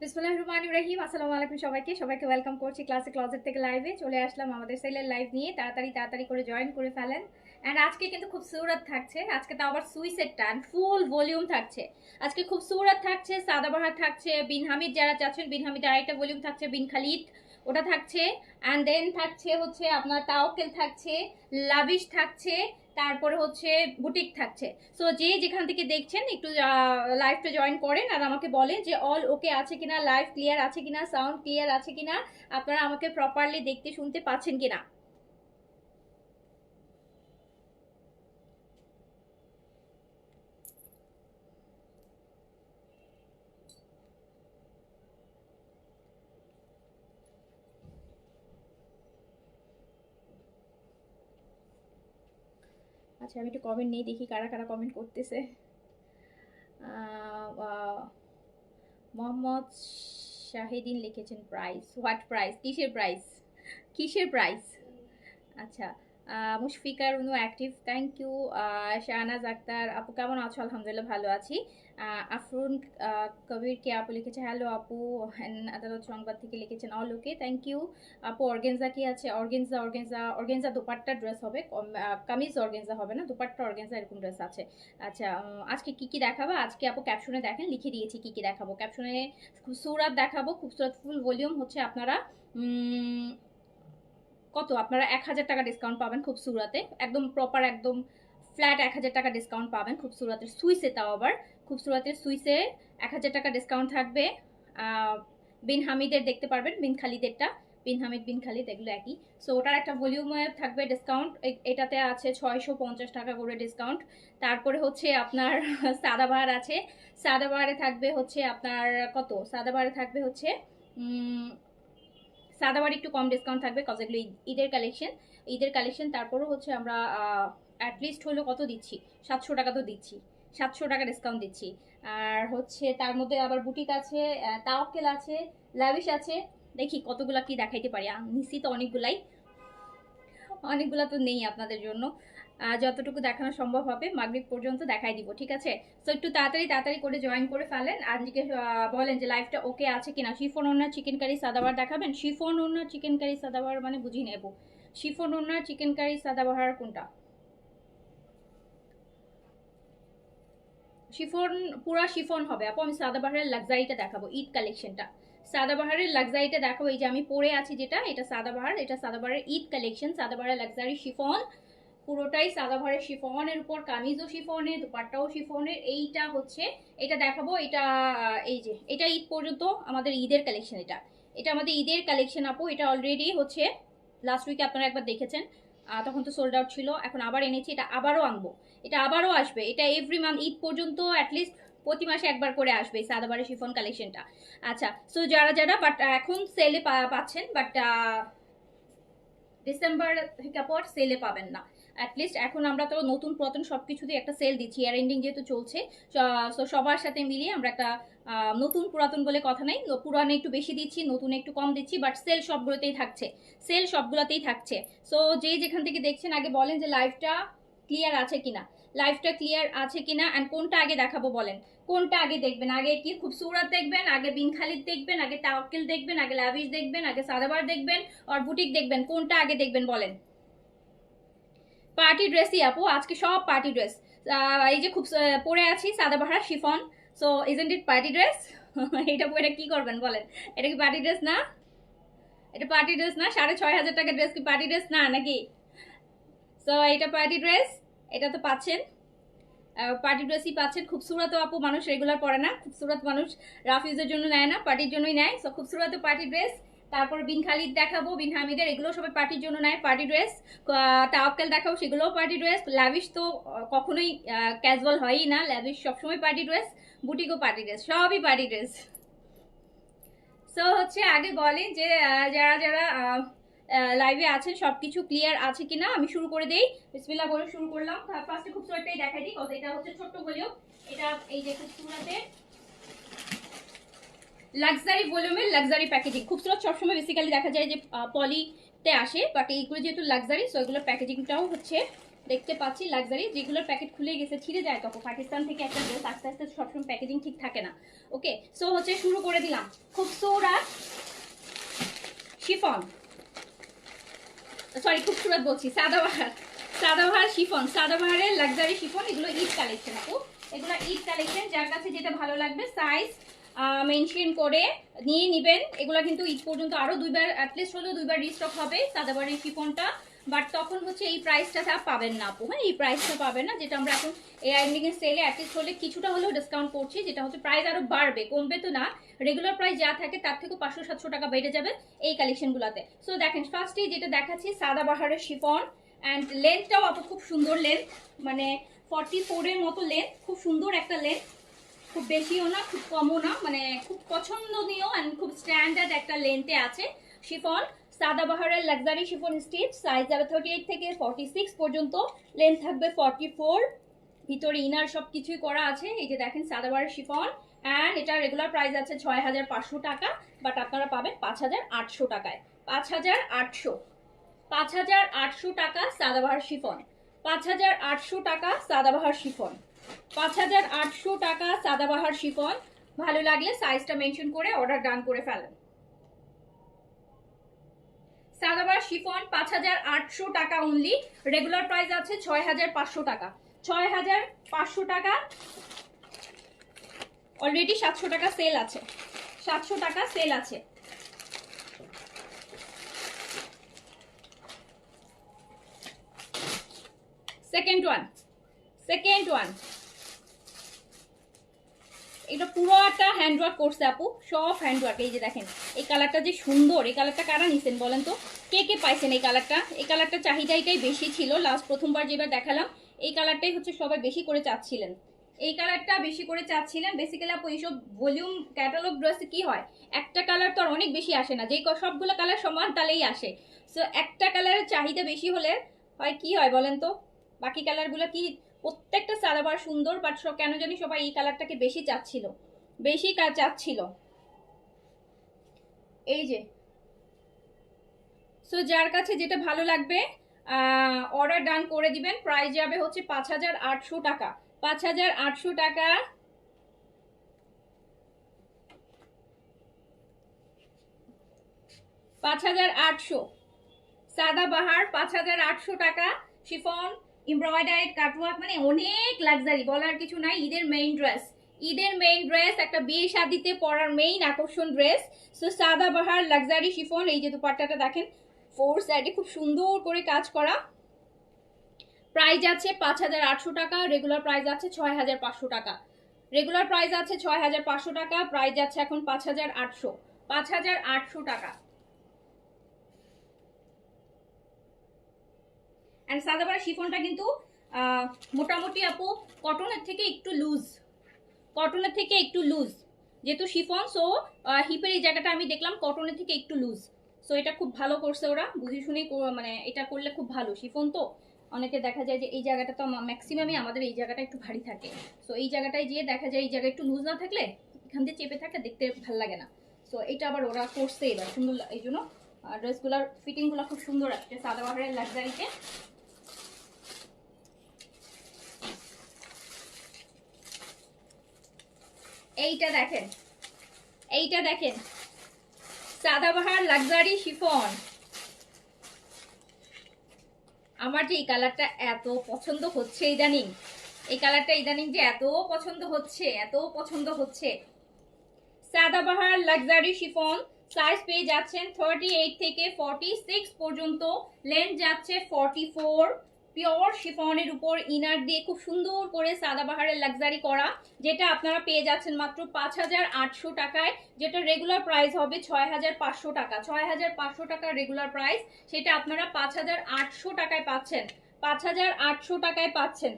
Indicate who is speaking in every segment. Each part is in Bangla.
Speaker 1: বিসমিল্লাহির রহমানির রহিম। আসসালামু আলাইকুম সবাইকে ওয়েলকাম করছি ক্লাসে ক্লজেট থেকে লাইভে চলে আসলাম আমাদের সেলের লাইভ নিয়ে। তাড়াতাড়ি করে জয়েন করে ফেলেন। অ্যান্ড আজকে কিন্তু খুব সুরাত থাকছে, আজকে তো আবার সুইসেটটা ফুল ভলিউম থাকছে। আজকে খুব সুরাত থাকছে, সাদাবাহার থাকছে, বিন হামিদ যারা চাচ্ছেন বিন হামিদ আরেকটা ভলিউম থাকছে, বিন খালিদ ওটা থাকছে। অ্যান্ড দেন থাকছে হচ্ছে আপনার তাওকেল থাকছে, লাভিশ থাকছে, তারপরে হচ্ছে বুটিক থাকছে। সো যে যেখান থেকে দেখছেন একটু লাইভটা জয়েন করেন আর আমাকে বলেন যে অল ওকে আছে কিনা, লাইভ ক্লিয়ার আছে কিনা, সাউন্ড ক্লিয়ার আছে কিনা, আপনারা আমাকে প্রপারলি দেখতে শুনতে পাচ্ছেন কিনা। আচ্ছা আমি একটু কমেন্ট নিয়ে দেখি কারা কারা কমেন্ট করতেছে। মোহাম্মদ শাহিদিন লিখেছেন প্রাইস, হোয়াট প্রাইস, কিসের প্রাইস, কিসের প্রাইস? আচ্ছা Mushfika Runu active, thank you. Shahnaz Akhtar আপু কেমন আছো? আলহামদুলিল্লাহ ভালো আছি। আফরুন কবির কে আপু লিখেছে হ্যালো আপু, আদালত সংবাদ থেকে লিখেছেন অল ওকে, থ্যাংক ইউ আপু। অর্গেনজা কি আছে? Organza organza organza dupatta dress হবে, কামিজ অর্গেনজা হবে না, দুপাট্টা অর্গেনজা এরকম ড্রেস আছে। আচ্ছা আজকে কি কি দেখাবো? আজকে আপু ক্যাপশনে দেখেন লিখে দিয়েছি কি কি দেখাবো। ক্যাপশনে খুবসুরাত দেখাবো, খুবসুরাত ফুল ভলিউম হচ্ছে আপনারা কত, আপনারা 1000 টাকা ডিসকাউন্ট পাবেন খুব সুরাতে, একদম প্রপার একদম ফ্ল্যাট 1000 টাকা ডিসকাউন্ট পাবেন খুব সুরাতের সুইসে। তাও আবার খুব সুরাতের সুইসে 1000 টাকা ডিসকাউন্ট থাকবে। বিন হামিদের দেখতে পারবেন, বিন খালিদেরটা, বিন হামিদ বিন খালিদ এগুলো একই। সো ওটার একটা ভলিউমে থাকবে ডিসকাউন্ট, এটাতে আছে 650 টাকা করে ডিসকাউন্ট। তারপরে হচ্ছে আপনার সাদাবাহার আছে, সাদাবাহারে থাকবে হচ্ছে আপনার কত, সাদাবাহারে থাকবে হচ্ছে সাদাবাড়ি একটু কম ডিসকাউন্ট থাকবে, কজ এগুলো ঈদের কালেকশন। তারপরও হচ্ছে আমরা অ্যাটলিস্ট হলো কত দিচ্ছি, 700 টাকা তো দিচ্ছি, 700 টাকা ডিসকাউন্ট দিচ্ছি। আর হচ্ছে তার মধ্যে আবার বুটিক আছে, তাওকেল আছে, লাভিশ আছে। দেখি কতগুলা কি দেখাইতে পারি, নিশ্চিত তো অনেকগুলাই, অনেকগুলা তো নেই আপনাদের জন্য। যতটুকু দেখানো সম্ভব হবে মাগরিব পর্যন্ত দেখাই দিব, ঠিক আছে? তো একটু তাড়াতাড়ি করে জয়েন করে ফেলেন আর বলেন যে লাইভটা ওকে আছে কিনা। শিফন ওনার চিকেন কারি সাদাবার দেখাবেন? শিফন ওনার চিকেন কারি সাদাবার মানে বুঝি নেব, শিফন ওনার চিকেন কারি সাদাবাহার কোনটা? শিফন, পুরা শিফন হবে আপু। আমি সাদাবাহারের লাক্সারিটা দেখাবো, ঈদ কালেকশনটা, সাদাবাহারের লাক্সারিটা দেখাবো। এই যে আমি পরে আছি যেটা, এটা সাদাবাহার, এটা সাদাবাহারের ঈদ কালেকশন, সাদাবাহারের লাক্সারি শিফন, পুরোটাই সাদাবাহারের শিফনের উপর কামিজও শিফনের, দুপাট্টাও শিফনের। এইটা হচ্ছে, এটা দেখাবো, এটা এই যে এটা ঈদ পর্যন্ত আমাদের ঈদের কালেকশন, এটা এটা আমাদের ঈদের কালেকশন আপু। এটা অলরেডি হচ্ছে লাস্ট উইকে আপনারা একবার দেখেছেন, তখন তো সোল্ড আউট ছিল, এখন আবার এনেছি, এটা আবারও আনবো, এটা আবারও আসবে। এটা এভরি মান্থ ঈদ পর্যন্ত অ্যাটলিস্ট প্রতি মাসে একবার করে আসবে সাদাবাহারের শিফন কালেকশনটা। আচ্ছা সো যারা যারা বাট এখন সেলে পাচ্ছেন, বাট ডিসেম্বর থেকে পর সেলে পাবেন না। অ্যাটলিস্ট এখন আমরা তো নতুন পুরাতন সব কিছুতেই একটা সেল দিচ্ছি, ইয়ার এন্ডিং যেহেতু চলছে, সো সবার সাথে মিলিয়ে আমরা একটা নতুন পুরাতন বলে কথা নেই, পুরানে একটু বেশি দিচ্ছি, নতুন একটু কম দিচ্ছি, বাট সেল সবগুলোতেই থাকছে, সেল সবগুলোতেই থাকছে। সো যে যেখান থেকে দেখছেন আগে বলেন যে লাইভটা ক্লিয়ার আছে কিনা, লাইভটা ক্লিয়ার আছে কিনা, অ্যান্ড কোনটা আগে দেখাবো বলেন, কোনটা আগে দেখবেন? আগে কি খুবসুরত দেখবেন, আগে বিন খালিদ দেখবেন, আগে তাওকিল দেখবেন, আগে লাভিশ দেখবেন, আগে সাদাবার দেখবেন, আর বুটিক দেখবেন? কোনটা আগে দেখবেন বলেন? পার্টি ড্রেসই আপু, আজকে সব পার্টি ড্রেস। এই যে খুব পরে আছি Sadabahar chiffon, so isn't it party dress? এটা পরে কি করবেন বলেন? এটা কি পার্টি ড্রেস না? এটা পার্টি ড্রেস না? 6500 টাকা ড্রেস কি পার্টি ড্রেস না নাকি? সো এটা পার্টি ড্রেস, এটা তো পাচ্ছেন, পার্টি ড্রেসই পাচ্ছেন। খুবসুরত আপু মানুষ রেগুলার পরে না, খুবসুরত মানুষ রাফিউজের জন্য নেয় না, পার্টির জন্যই নেয়। So Khubsurat party dress. তারপর বিন খালিদ দেখাবো, বিন হামিদের, এগুলো সবাই পার্টির জন্য নেয় পার্টি ড্রেস। তাওয়াক্কেল দেখাবো, সেগুলোও পার্টি ড্রেস। লাভিশ তো কখনোই ক্যাজুয়াল হয়ই না, লাভিশ সবসময় পার্টি ড্রেস, বুটিকও পার্টি ড্রেস, সবই পার্টি ড্রেস। সো হচ্ছে আগে বলেন যে যারা যারা লাইভে আছেন সবকিছু ক্লিয়ার আছে কিনা। আমি শুরু করে দেই, বিসমিল্লাহ বলে শুরু করলাম। ফার্স্টে খুব সুরাটাই দেখাই দিই, কজ এটা হচ্ছে ছোট্ট ভলিউম। এটা এই যে খুব সুরাতে লাক্সারি ভলিউমের লাক্সারি প্যাকেজিং। খুবসুরত সবসময় বেসিক্যালি দেখা যায় যে পলিতে আসে, বাট এইগুলো যেহেতু লাক্সারি, সো এগুলোর প্যাকেজিংটাও হচ্ছে দেখতে পাচ্ছি লাক্সারি, যেগুলোর প্যাকেট খুলে গেছে, ছিঁড়ে যায় তখন। পাকিস্তান থেকে একটা ড্রেস আস্তে আস্তে সবসময় প্যাকেজিং ঠিক থাকে না। ওকে, সো হচ্ছে শুরু করে দিলাম। খুবসুরত শিফন, সরি খুবসুরত বলছি, সাদাবাহার, সাদাবাহার শিফন, সাদাবাহারের লাক্সারি শিফন। এগুলো ঈদ কালেকশন আপু, এগুলো ঈদ কালেকশন। যার কাছে যেটা ভালো লাগবে সাইজ মেনশন করে নিয়ে নেবেন। এগুলো কিন্তু ঈদ পর্যন্ত আরও দুইবার, অ্যাটলিস্ট হলেও দুইবার রিস্টক হবে সাদাবাহারের শিফনটা। বাট তখন হচ্ছে এই প্রাইসটা পাবেন না আপু। হ্যাঁ, এই প্রাইসটা পাবেন না, যেটা আমরা এখন এই আইন্ডিংয়ের সেলে অ্যাটলিস্ট হলে কিছুটা হলেও ডিসকাউন্ট করছি, যেটা হচ্ছে প্রাইস আরও বাড়বে, কমবে তো না। রেগুলার প্রাইস যা থাকে তার থেকে 500-700 টাকা বেড়ে যাবে এই কালেকশনগুলোতে। সো দেখেন, ফার্স্টেই যেটা দেখাচ্ছি সাদাবাহারের শিফন, অ্যান্ড লেন্থটাও আপু খুব সুন্দর লেন্থ, মানে 44-এর মতো লেন্থ, খুব সুন্দর একটা লেন্থ, খুব বেশিও না খুব কমও না, মানে খুব পছন্দনীয় অ্যান্ড খুব স্ট্যান্ডার্ড একটা লেন্থে আছে শিফন। সাদাবাহারের লাক্সারি শিফন স্টিচ, সাইজ যাবে 38 থেকে 46 পর্যন্ত, লেন্থ থাকবে 44, ভিতরে ইনার সব কিছুই করা আছে। এই যে দেখেন সাদাবাহারের শিফন, অ্যান্ড এটা রেগুলার প্রাইস আছে 6500 টাকা, বাট আপনারা পাবেন 5800 টাকায়। 5800 টাকা সাদাবাহার শিফন, 5800 টাকা সাদাবাহার শিফন, 5800 টাকা সাদাবাহার শিফন। ভালো লাগলে সাইজটা মেনশন করে অর্ডার ডান করে ফেলেন। সাদাবাহার শিফন 5800 টাকা অনলি, রেগুলার প্রাইস আছে 6500 টাকা, 6500 টাকা। অলরেডি 700 টাকা সেল আছে, 700 টাকা সেল আছে। সেকেন্ড ওয়ান, এটা পুরোটা হ্যান্ডওয়ার্ক করছে আপু, সব হ্যান্ডওয়ার্ক। এই যে দেখেন এই কালারটা যে সুন্দর, এই কালারটা কারা নিছেন বলেন তো, কে কে পাইছেন এই কালারটা? এই কালারটা চাহিদাটাই বেশি ছিল, লাস্ট প্রথমবার যেবার দেখালাম এই কালারটাই হচ্ছে সবাই বেশি করে চাচ্ছিলেন, এই কালারটা বেশি করে চাচ্ছিলেন। বেসিক্যালি আপু এইসব ভলিউম ক্যাটালগ ড্রেসে কি হয়, একটা কালার তো আর অনেক বেশি আসে না, যেই সবগুলো কালার সমান তালেই আসে। সো একটা কালারের চাহিদা বেশি হলে হয় কি হয় বলেন তো, বাকি কালারগুলো কি, প্রত্যেকটা সাদাবাহার সুন্দর, বাট কেন জানি সবাই এই কালারটাকে বেশি চাচ্ছিল, বেশি চাচ্ছিল। এই যে, সো যার কাছে যেটা ভালো লাগবে অর্ডার ডান করে দিবেন। প্রাইস যাবে হচ্ছে 5800 টাকা, 5800 টাকা। সাদাবাহার 5800 টাকা শিফন, এমব্রয়ডারিড কাটওয়ার্ক, মানে অনেক লাক্সারি, বলার কিছু নাই। ঈদের মেইন ড্রেস, ঈদের মেইন ড্রেস, একটা বিয়ে শাদিতে পরার মেইন আকর্ষণ dress. So Sadabahar luxury chiffon. এই যে দুপাট্টাটা দেখেন, ফোর সাইডে খুব সুন্দর করে কাজ করা। প্রাইস আছে 5800 টাকা, রেগুলার প্রাইস আছে 6500 টাকা, রেগুলার প্রাইস আছে 6500 টাকা, প্রাইস যাচ্ছে এখন 5800 টাকা। অ্যান্ড সাদাবাহার শিফনটা কিন্তু মোটামুটি আপু কটনের থেকে একটু লুজ, কটনের থেকে একটু লুজ, যেহেতু শিফন, সো হিপের এই জায়গাটা আমি দেখলাম কটনের থেকে একটু লুজ। সো এটা খুব ভালো করছে ওরা, বুঝে শুনে, মানে এটা করলে খুব ভালো। শিফন তো অনেকে দেখা যায় যে এই জায়গাটা তো ম্যাক্সিমামই আমাদের এই জায়গাটা একটু ভারী থাকে, সো এই জায়গাটায় গিয়ে দেখা যায় এই জায়গায় একটু লুজ না থাকলে এখান দিয়ে চেপে থাকলে দেখতে ভালো লাগে না। সো এটা আবার ওরা করছে এবার সুন্দর, এই জন্য ড্রেসগুলোর ফিটিংগুলো খুব সুন্দর আসছে সাদাবাহারের লাক্সারিতে। এইটা দেখেন, এইটা দেখেন সাদাবাহার লাক্সারি শিফন। আমার যে এই কালারটা এত পছন্দ হচ্ছে ইদানিং, এই কালারটা ইদানিং যে এত পছন্দ হচ্ছে, এত পছন্দ হচ্ছে। সাদাবাহার লাক্সারি শিফন, সাইজ পেয়ে যাচ্ছেন 38 থেকে 46 পর্যন্ত, লেন্থ যাচ্ছে 44। পিওর শিফনের উপর ইনার দিয়ে খুব সুন্দর করে সাদাবাহারের লাক্সারি করা, যেটা আপনারা পেয়ে যাচ্ছেন মাত্র 5800 টাকায়, যেটা রেগুলার প্রাইস হবে 6500 টাকা। 6500 টাকা রেগুলার প্রাইস, সেটা আপনারা 5800 টাকায় পাচ্ছেন, 5800 টাকায় পাচ্ছেন,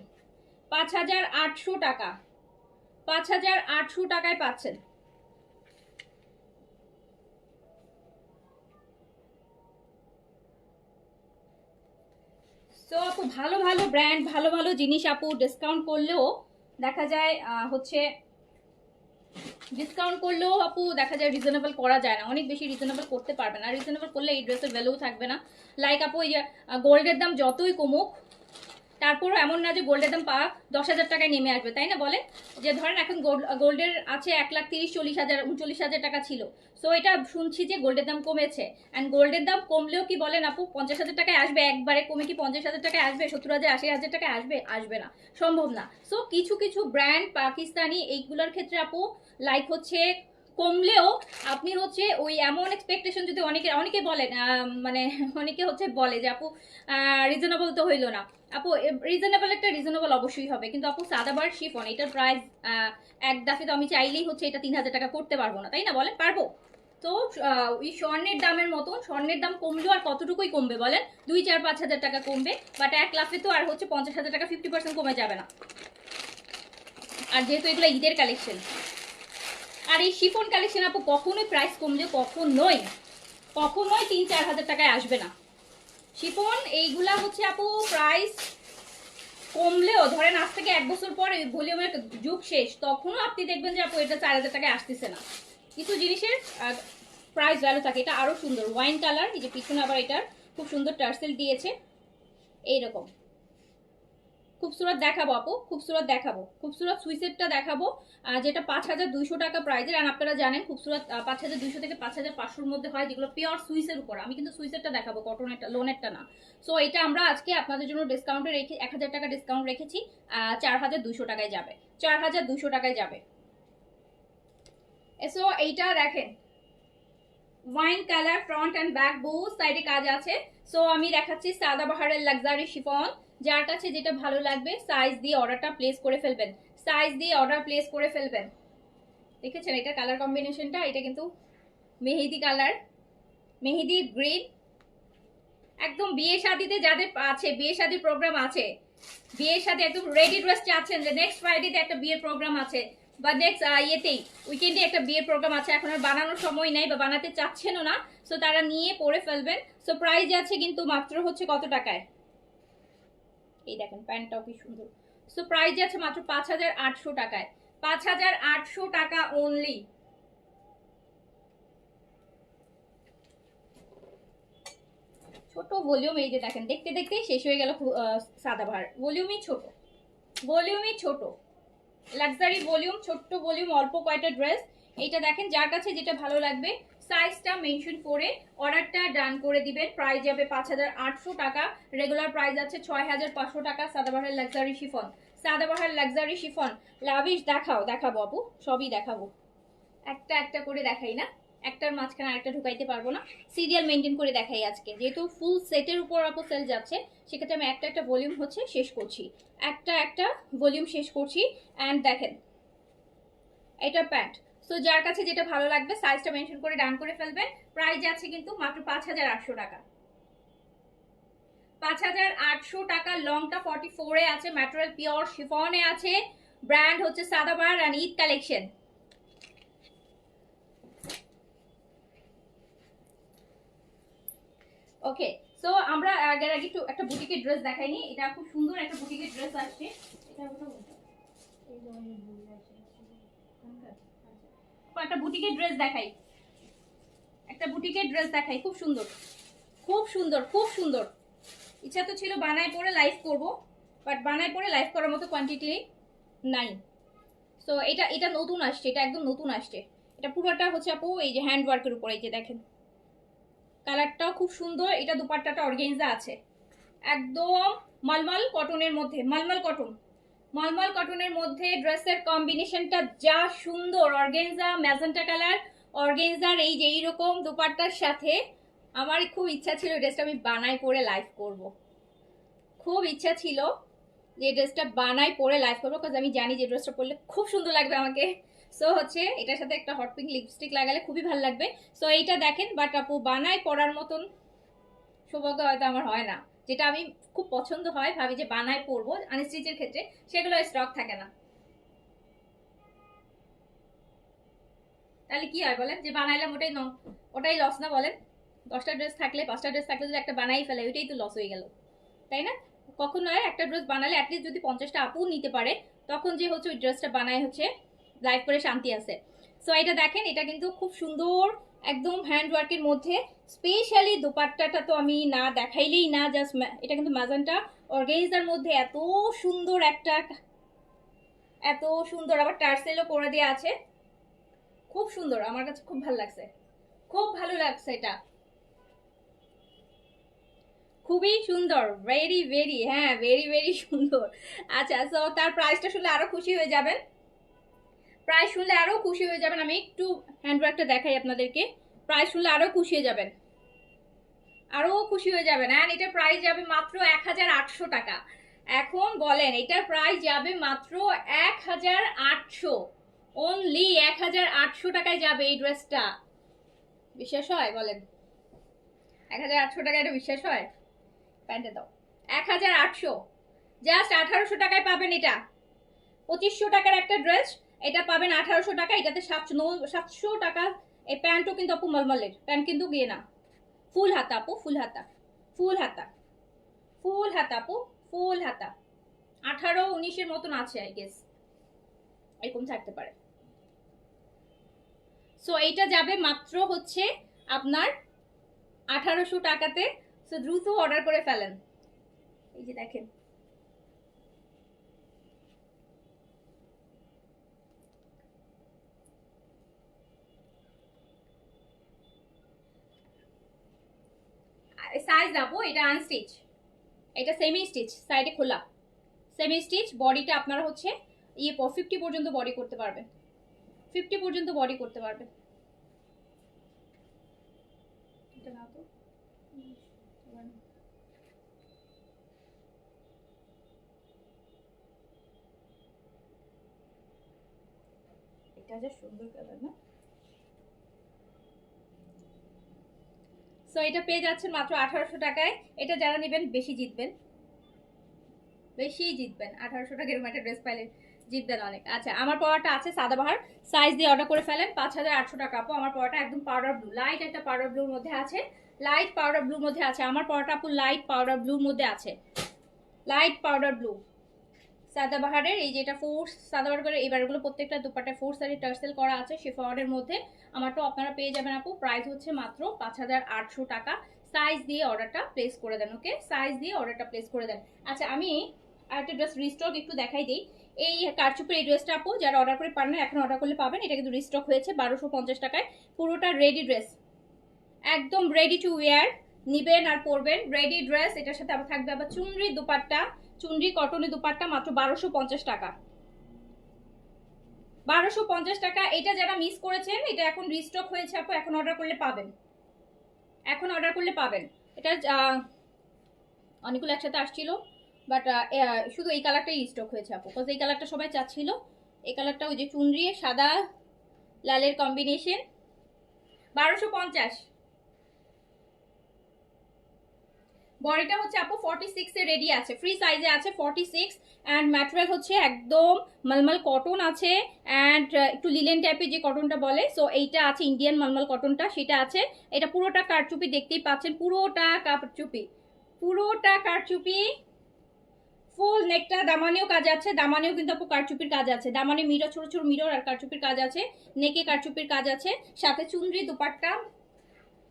Speaker 1: 5800 টাকা, 5800 টাকায় পাচ্ছেন। তো আপু ভালো ভালো ব্র্যান্ড, ভালো ভালো জিনিস আপু ডিসকাউন্ট করলেও দেখা যায় হচ্ছে, ডিসকাউন্ট করলেও আপু দেখা যায় রিজনেবল করা যায় না, অনেক বেশি রিজনেবল করতে পারবে না। রিজনেবল করলে এই ড্রেসের ভ্যালু থাকবে না। লাইক আপু এই যে গোল্ডের দাম যতই কমুক, তারপরও এমন না যে গোল্ডের দাম 10,000 টাকায় নেমে আসবে, তাই না বলে? যে ধরেন এখন গোল্ডের আছে 1,30,40,000 39,000 টাকা ছিল। সো এটা শুনছি যে গোল্ডের দাম কমেছে। অ্যান্ড গোল্ডের দাম কমলেও কি বলেন আপু 50,000 টাকায় আসবে? একবারে কমে কি 50,000 টাকায় আসবে? 70,000 80,000 টাকায় আসবে? আসবে না, সম্ভব না। সো কিছু কিছু ব্র্যান্ড পাকিস্তানি এইগুলোর ক্ষেত্রে আপু লাইক হচ্ছে কমলেও আপনি হচ্ছে ওই এমন এক্সপেকটেশন, যদি অনেকে বলেন মানে অনেকে হচ্ছে বলে যে আপু রিজনেবল তো হইলো না। আপু রিজনেবল একটা রিজনেবল অবশ্যই হবে, কিন্তু আপু সাদাবার শিফন এটার প্রাইস এক দাফে তো আমি চাইলেই হচ্ছে এটা 3,000 টাকা করতে পারবো না, তাই না বলেন? পারবো? তো ওই স্বর্ণের দামের মতন স্বর্ণের দাম কমলেও আর কতটুকুই কমবে বলেন? 2-4-5 হাজার টাকা কমবে, বাট এক লাফে তো আর হচ্ছে 50,000 টাকা 50% কমে যাবে না। আর যেহেতু এগুলো ঈদের কালেকশন, আর এই শিফন কালেকশন আপু কখনোই প্রাইস কমলে কখনোই 3-4 হাজার টাকায় আসবে না। শিফন এইগুলা হচ্ছে আপু প্রাইস কমলেও ধরেন আজ থেকে 1 বছর পরে ভলিউমের যুগ শেষ, তখনও আপনি দেখবেন যে আপু এটা 4,000 টাকায় আসতেছে না। কিছু জিনিসের প্রাইস ভ্যালু থাকে। এটা আরো সুন্দর ওয়াইন কালার, এই যে পিছনে আবার এটার খুব সুন্দর টার্সেল দিয়েছে এইরকম। খুবসুরত দেখাবো আপু, খুবসুরত দেখাবো, খুবসুরত সুইসেটটা দেখাবো যেটা 5,200 টাকা প্রাইজের। আর আপনারা জানেন খুবসুরত 5,200 থেকে 5,500-র মধ্যে হয়, যেগুলো পিওর সুইসের উপর। আমি কিন্তু সুইসেরটা দেখাবো, কটনেরটা, লোনেরটা না। সো এটা আমরা আজকে আপনাদের জন্য ডিসকাউন্টে রেখে 1,000 টাকা ডিসকাউন্ট রেখেছি, 4,200 টাকায় যাবে, 4,200 টাকায় যাবে। সো এইটা দেখেন wine colour, front and back booth সাইডে কাজ আছে। সো আমি দেখাচ্ছি সাদাবাহারের লাক্সারি শিফন। যার কাছে যেটা ভালো লাগবে সাইজ দিয়ে অর্ডারটা প্লেস করে ফেলবেন, সাইজ দিয়ে অর্ডার প্লেস করে ফেলবেন। দেখেছেন এটা কালার কম্বিনেশনটা? এটা কিন্তু মেহেদি কালার, মেহেদি গ্রিন, একদম বিয়ে শাদিতে যাদের আছে, বিয়ে শাদির প্রোগ্রাম আছে, বিয়ের সাথে একদম রেডি ড্রেস চাচ্ছেন যে নেক্সট ফ্রাইডেতে একটা বিয়ের প্রোগ্রাম আছে, বা নেক্সট ইয়েতেই উইকেন্ডে একটা বিয়ের প্রোগ্রাম আছে, এখন আর বানানোর সময় নেই বা বানাতে চাচ্ছেনও না, সো তারা নিয়ে পরে ফেলবেন। সো প্রাইস আছে কিন্তু মাত্র হচ্ছে কত টাকায়? এই দেখেন প্যান্টটাও কি সুন্দর। সো প্রাইস আছে মাত্র 5,800 টাকায়, 5,800 টাকা অনলি। ছোট ভলিউম, এই যে দেখেন দেখতে দেখতেই শেষ হয়ে গেল সাদাবাহার। ভলিউমই ছোট, ভলিউমই ছোট, লাক্সারি ভলিউম, ছোট্ট ভলিউম, অল্প কয়টা ড্রেস। এইটা দেখেন যার কাছে যেটা ভালো লাগবে সাইজটা মেনশন করে অর্ডারটা ডান করে দিবেন। প্রাইস যাবে 5,800 টাকা, রেগুলার প্রাইস আছে 6,500 টাকা। Sadabahar luxury chiffon, Sadabahar luxury chiffon lavish. দেখাবো আপু, সবই দেখাবো, একটা একটা করে দেখাই না, একটার মাঝখানে আরেকটা ঢুকাইতে পারবো না, সিরিয়াল মেনটেন করে দেখাই আজকে। যেহেতু ফুল সেটের উপর আপু সেল যাচ্ছে, সেক্ষেত্রে আমি একটা একটা ভলিউম হচ্ছে শেষ করছি, একটা একটা ভলিউম শেষ করছি। অ্যান্ড দেখেন এটা প্যান্ট। সো যার কাছে যেটা ভালো লাগবে সাইজটা মেনশন করে ডান করে ফেলবেন। প্রাইস আছে কিন্তু মাত্র 5,800 টাকা, 5,800 টাকা। লংটা 44 এ আছে, ম্যাটেরিয়াল পিওর শিফনে আছে, ব্র্যান্ড হচ্ছে Sadabahar and Eid collection. Okay, so আমরা আগের আগে একটু একটা বুটিকের ড্রেস দেখাইনি। এটা খুব সুন্দর একটা বুটিকের ড্রেস আসছে। এটা একটা বুটিকের ড্রেস দেখাই, একটা বুটিকের ড্রেস দেখাই, খুব সুন্দর, খুব সুন্দর, খুব সুন্দর। ইচ্ছা তো ছিল বানায় পরে লাইভ করব, বাট বানায় পরে লাইভ করার মতো কোয়ান্টিটি নাই। সো এটা এটা নতুন আসছে, এটা একদম নতুন আসছে। এটা পুরোটা হচ্ছে আপু এই যে হ্যান্ড ওয়ার্কের উপরে, এই যে দেখেন কালারটাও খুব সুন্দর। এটা দুপাট্টাটা অর্গানজা আছে, একদম মালমাল কটনের মধ্যে, মালমাল কটন, মালমাল কটনের মধ্যে ড্রেসের কম্বিনেশনটা যা সুন্দর। অর্গানজা ম্যাজেন্টা কালার, অর্গানজার এই যে এইরকম দুপাট্টার সাথে আমার খুব ইচ্ছা ছিল ড্রেসটা আমি বানাই পরে লাইভ করব, খুব ইচ্ছা ছিল যে ড্রেসটা বানাই পরে লাইভ করবো, কারণ আমি জানি যে ড্রেসটা পরলে খুব সুন্দর লাগবে আমাকে। সো হচ্ছে এটার সাথে একটা হট পিঙ্ক লিপস্টিক লাগালে খুবই ভালো লাগবে। সো এইটা দেখেন, বাট আপু বানাই পরার মতন সৌভাগ্য হয়তো আমার হয় না। যেটা আমি খুব পছন্দ হয়, ভাবি যে বানায় পরবো আনস্টিচের ক্ষেত্রে, সেগুলো স্টক থাকে না। তাহলে কি হয় বলেন, যে বানাইলাম ওটাই লস না বলেন? 10টা ড্রেস থাকলে, 5টা ড্রেস থাকলে যদি একটা বানাই ফেলে, ওইটাই তো লস হয়ে গেল, তাই না? কখন নয়, একটা ড্রেস বানালে অ্যাটলিস্ট যদি 50টা আপু নিতে পারে, তখন যে হচ্ছে ওই ড্রেসটা বানায় হচ্ছে লাইভ করে শান্তি আছে। সো এটা দেখেন, এটা কিন্তু খুব সুন্দর একদম হ্যান্ড ওয়ার্কের মধ্যে। স্পেশালি দোপাট্টাটা তো আমি না দেখাইলেই না, জাস্ট এটা কিন্তু ম্যাজেন্টা অর্গানজার মধ্যে এত সুন্দর একটা, এত সুন্দর আবার টার্সেলও করে দেওয়া আছে, খুব সুন্দর, আমার কাছে খুব ভালো লাগছে, খুব ভালো লাগছে, এটা খুবই সুন্দর, ভেরি ভেরি, হ্যাঁ ভেরি ভেরি সুন্দর। আচ্ছা, সো তার প্রাইসটা শুনলে আরো খুশি হয়ে যাবেন, প্রাইস শুনলে আরো খুশি হয়ে যাবেন। আমি একটু হ্যান্ডওয়ার্কটা দেখাই আপনাদেরকে, প্রাইস শুনলে আরো খুশি হয়ে যাবেন, আরো খুশি হয়ে যাবেন। অ্যান্ড এটার প্রাইস যাবে মাত্র 1800 টাকা। এখন বলেন এটার প্রাইস যাবে মাত্র 1800, অনলি 1800 টাকায় যাবে এই ড্রেসটা। বিশ্বাস হয় বলেন? 1800 টাকায় এটা বিশ্বাস হয়? প্যান্টে দাও 1800, জাস্ট 1800 টাকায় পাবেন এটা। 2500 টাকার একটা ড্রেস, এটা পাবেন 1800 টাকা। এটাতে 700 টাকা। এই প্যান্টও কিন্তু আপু মলমলের প্যান্ট, কিন্তু গিয়ে না, ফুল হাতা আপু, ফুল হাতা, ফুল হাতা, ফুল হাতা আপু, ফুল হাতা। 18-19-এর মতন আছে আই গেস, এরকম থাকতে পারে। সো এইটা যাবে মাত্র হচ্ছে আপনার 1800 টাকাতে। সো দ্রুত অর্ডার করে ফেলেন। এই যে দেখেন, সাইজ যাবো, এটা আনস্টিচ, এটা সেমি স্টিচ, সাইডে খোলা সেমি স্টিচ। বডিটা আপনারা হচ্ছে 50 পর্যন্ত বডি করতে পারবেন, 50 পর্যন্ত বডি করতে পারবেন। এটা না তো, এটা যে সুন্দর কালার না। সো এটা পেয়ে যাচ্ছেন মাত্র 1800 টাকায়। এটা যারা নেবেন বেশি জিতবেন, বেশি জিতবেন। 1800 টাকার এরকম একটা ড্রেস পাইলে জিতবেন অনেক। আচ্ছা, আমার পরাটা আছে সাদাবাহার, সাইজ দিয়ে অর্ডার করে ফেলেন। 5800 টাকা আপু। আমার পরাটা একদম পাউডার ব্লু, লাইট একটা পাউডার ব্লুর মধ্যে আছে, লাইট পাউডার ব্লুর মধ্যে আছে আমার পরাটা আপু, লাইট পাউডার ব্লুর মধ্যে আছে, লাইট পাউডার ব্লু সাদাবাহারের। এই যে এটা ফোর্স সাদাবাহার করে, এবারগুলো প্রত্যেকটা দুপাট্টা ফোর্স আর টার্সেল করা আছে শিফনের মধ্যে। আমারটা আপনারা পেয়ে যাবেন আপু, প্রাইস হচ্ছে মাত্র 5800 টাকা। সাইজ দিয়ে অর্ডারটা প্লেস করে দেন, ওকে, সাইজ দিয়ে অর্ডারটা প্লেস করে দেন। আচ্ছা, আমি আরেকটা ড্রেস রিস্টক একটু দেখাই দিই। এই কারচুপের এই ড্রেসটা আপু যারা অর্ডার করে পান না, এখন অর্ডার করলে পাবেন। এটা কিন্তু রিস্টক হয়েছে 1250 টাকায়, পুরোটা রেডি ড্রেস, একদম রেডি টু ওয়্যার, নিবেন আর পরবেন, রেডি ড্রেস। এটার সাথে আবার থাকবে আবার চুনরি দুপাট্টা, চুনরি কটনের দুপাট্টা, মাত্র 1250 টাকা, 1250 টাকা। এটা যারা মিস করেছেন, এটা এখন রিস্টক হয়েছে আপু, এখন অর্ডার করলে পাবেন, এখন অর্ডার করলে পাবেন। এটা অনেকগুলো একসাথে আসছিল, বাট শুধু এই কালারটাই রিস্টক হয়েছে আপু, বিকজ এই কালারটা সবাই চাচ্ছিল। এই কালারটা ওই যে চুনরি সাদা লালের কম্বিনেশন, 1250। বডিটা হচ্ছে আপু 46 এ রেডি আছে, ফ্রি সাইজে আছে 46। অ্যান্ড ম্যাটেরিয়াল হচ্ছে একদম মলমল কটন আছে, অ্যান্ড একটু লিলেন টাইপের যে কটনটা বলে, সো এইটা আছে, ইন্ডিয়ান মলমল কটনটা সেটা আছে। এটা পুরোটা কারচুপি, দেখতেই পাচ্ছেন পুরোটা কারচুপি, পুরোটা কারচুপি। ফুল নেকটা দামানেও কাজ আছে, দামানেও কিন্তু আপু কারচুপির কাজ আছে, দামানে মিরর, ছোট ছোট মিরর আর কারচুপির কাজ আছে, নেকে কারচুপির কাজ আছে। সাথে চুনরি দুপাট্টা,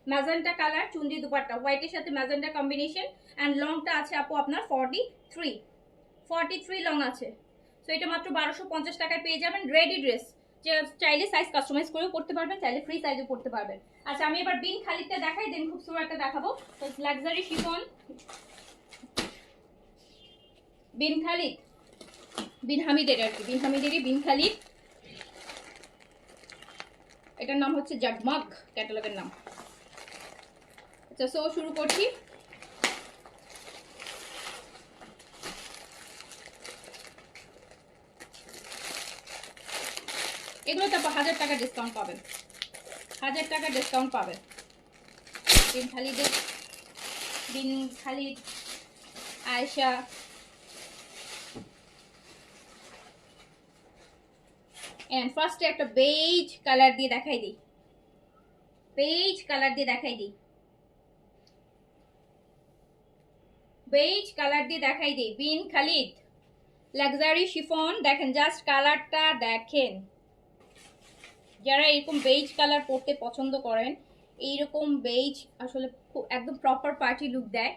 Speaker 1: ম্যাজেন্টা কালার চুনরি দুপাট্টা, হোয়াইটের সাথে ম্যাজেন্টা কম্বিনেশন। অ্যান্ড লংটা আছে আপু আপনার 43 লং আছে। সো এটা মাত্র 1250 টাকায় পেয়ে যাবেন রেডি ড্রেস, যে চাইলে সাইজ কাস্টমাইজ করেও করতে পারবেন, চাইলে ফ্রি সাইজও করতে পারবেন। আচ্ছা, আমি এবার বিন খালিদটা দেখাই, দেন খুব সুন্দর একটা দেখাবো। তো লাক্সারি শিফন বিন খালিদ, বিন হামিদের আর কি, বিন হামিদেরই বিন খালিদ। এটার নাম হচ্ছে জাগমগ, ক্যাটালগের নাম। আচ্ছা, সো শুরু করছি। এগুলো তো 1000 টাকা ডিসকাউন্ট পাবেন, 1000 টাকা ডিসকাউন্ট পাবেন। বিন খালিদের, বিন খালিদ, আয়েশা, এন্ড ফার্স্টে একটা বেজ কালার দিয়ে দেখাই দিই, বেজ কালার দিয়ে দেখাই দিই, বেজ কালার দিয়ে দেখাই দিই। বিন খালিদ লাক্সারি শিফন, দেখেন জাস্ট কালারটা দেখেন। যারা এরকম বেজ কালার পরতে পছন্দ করেন, এইরকম বেজ আসলে একদম প্রপার পার্টি লুক দেয়।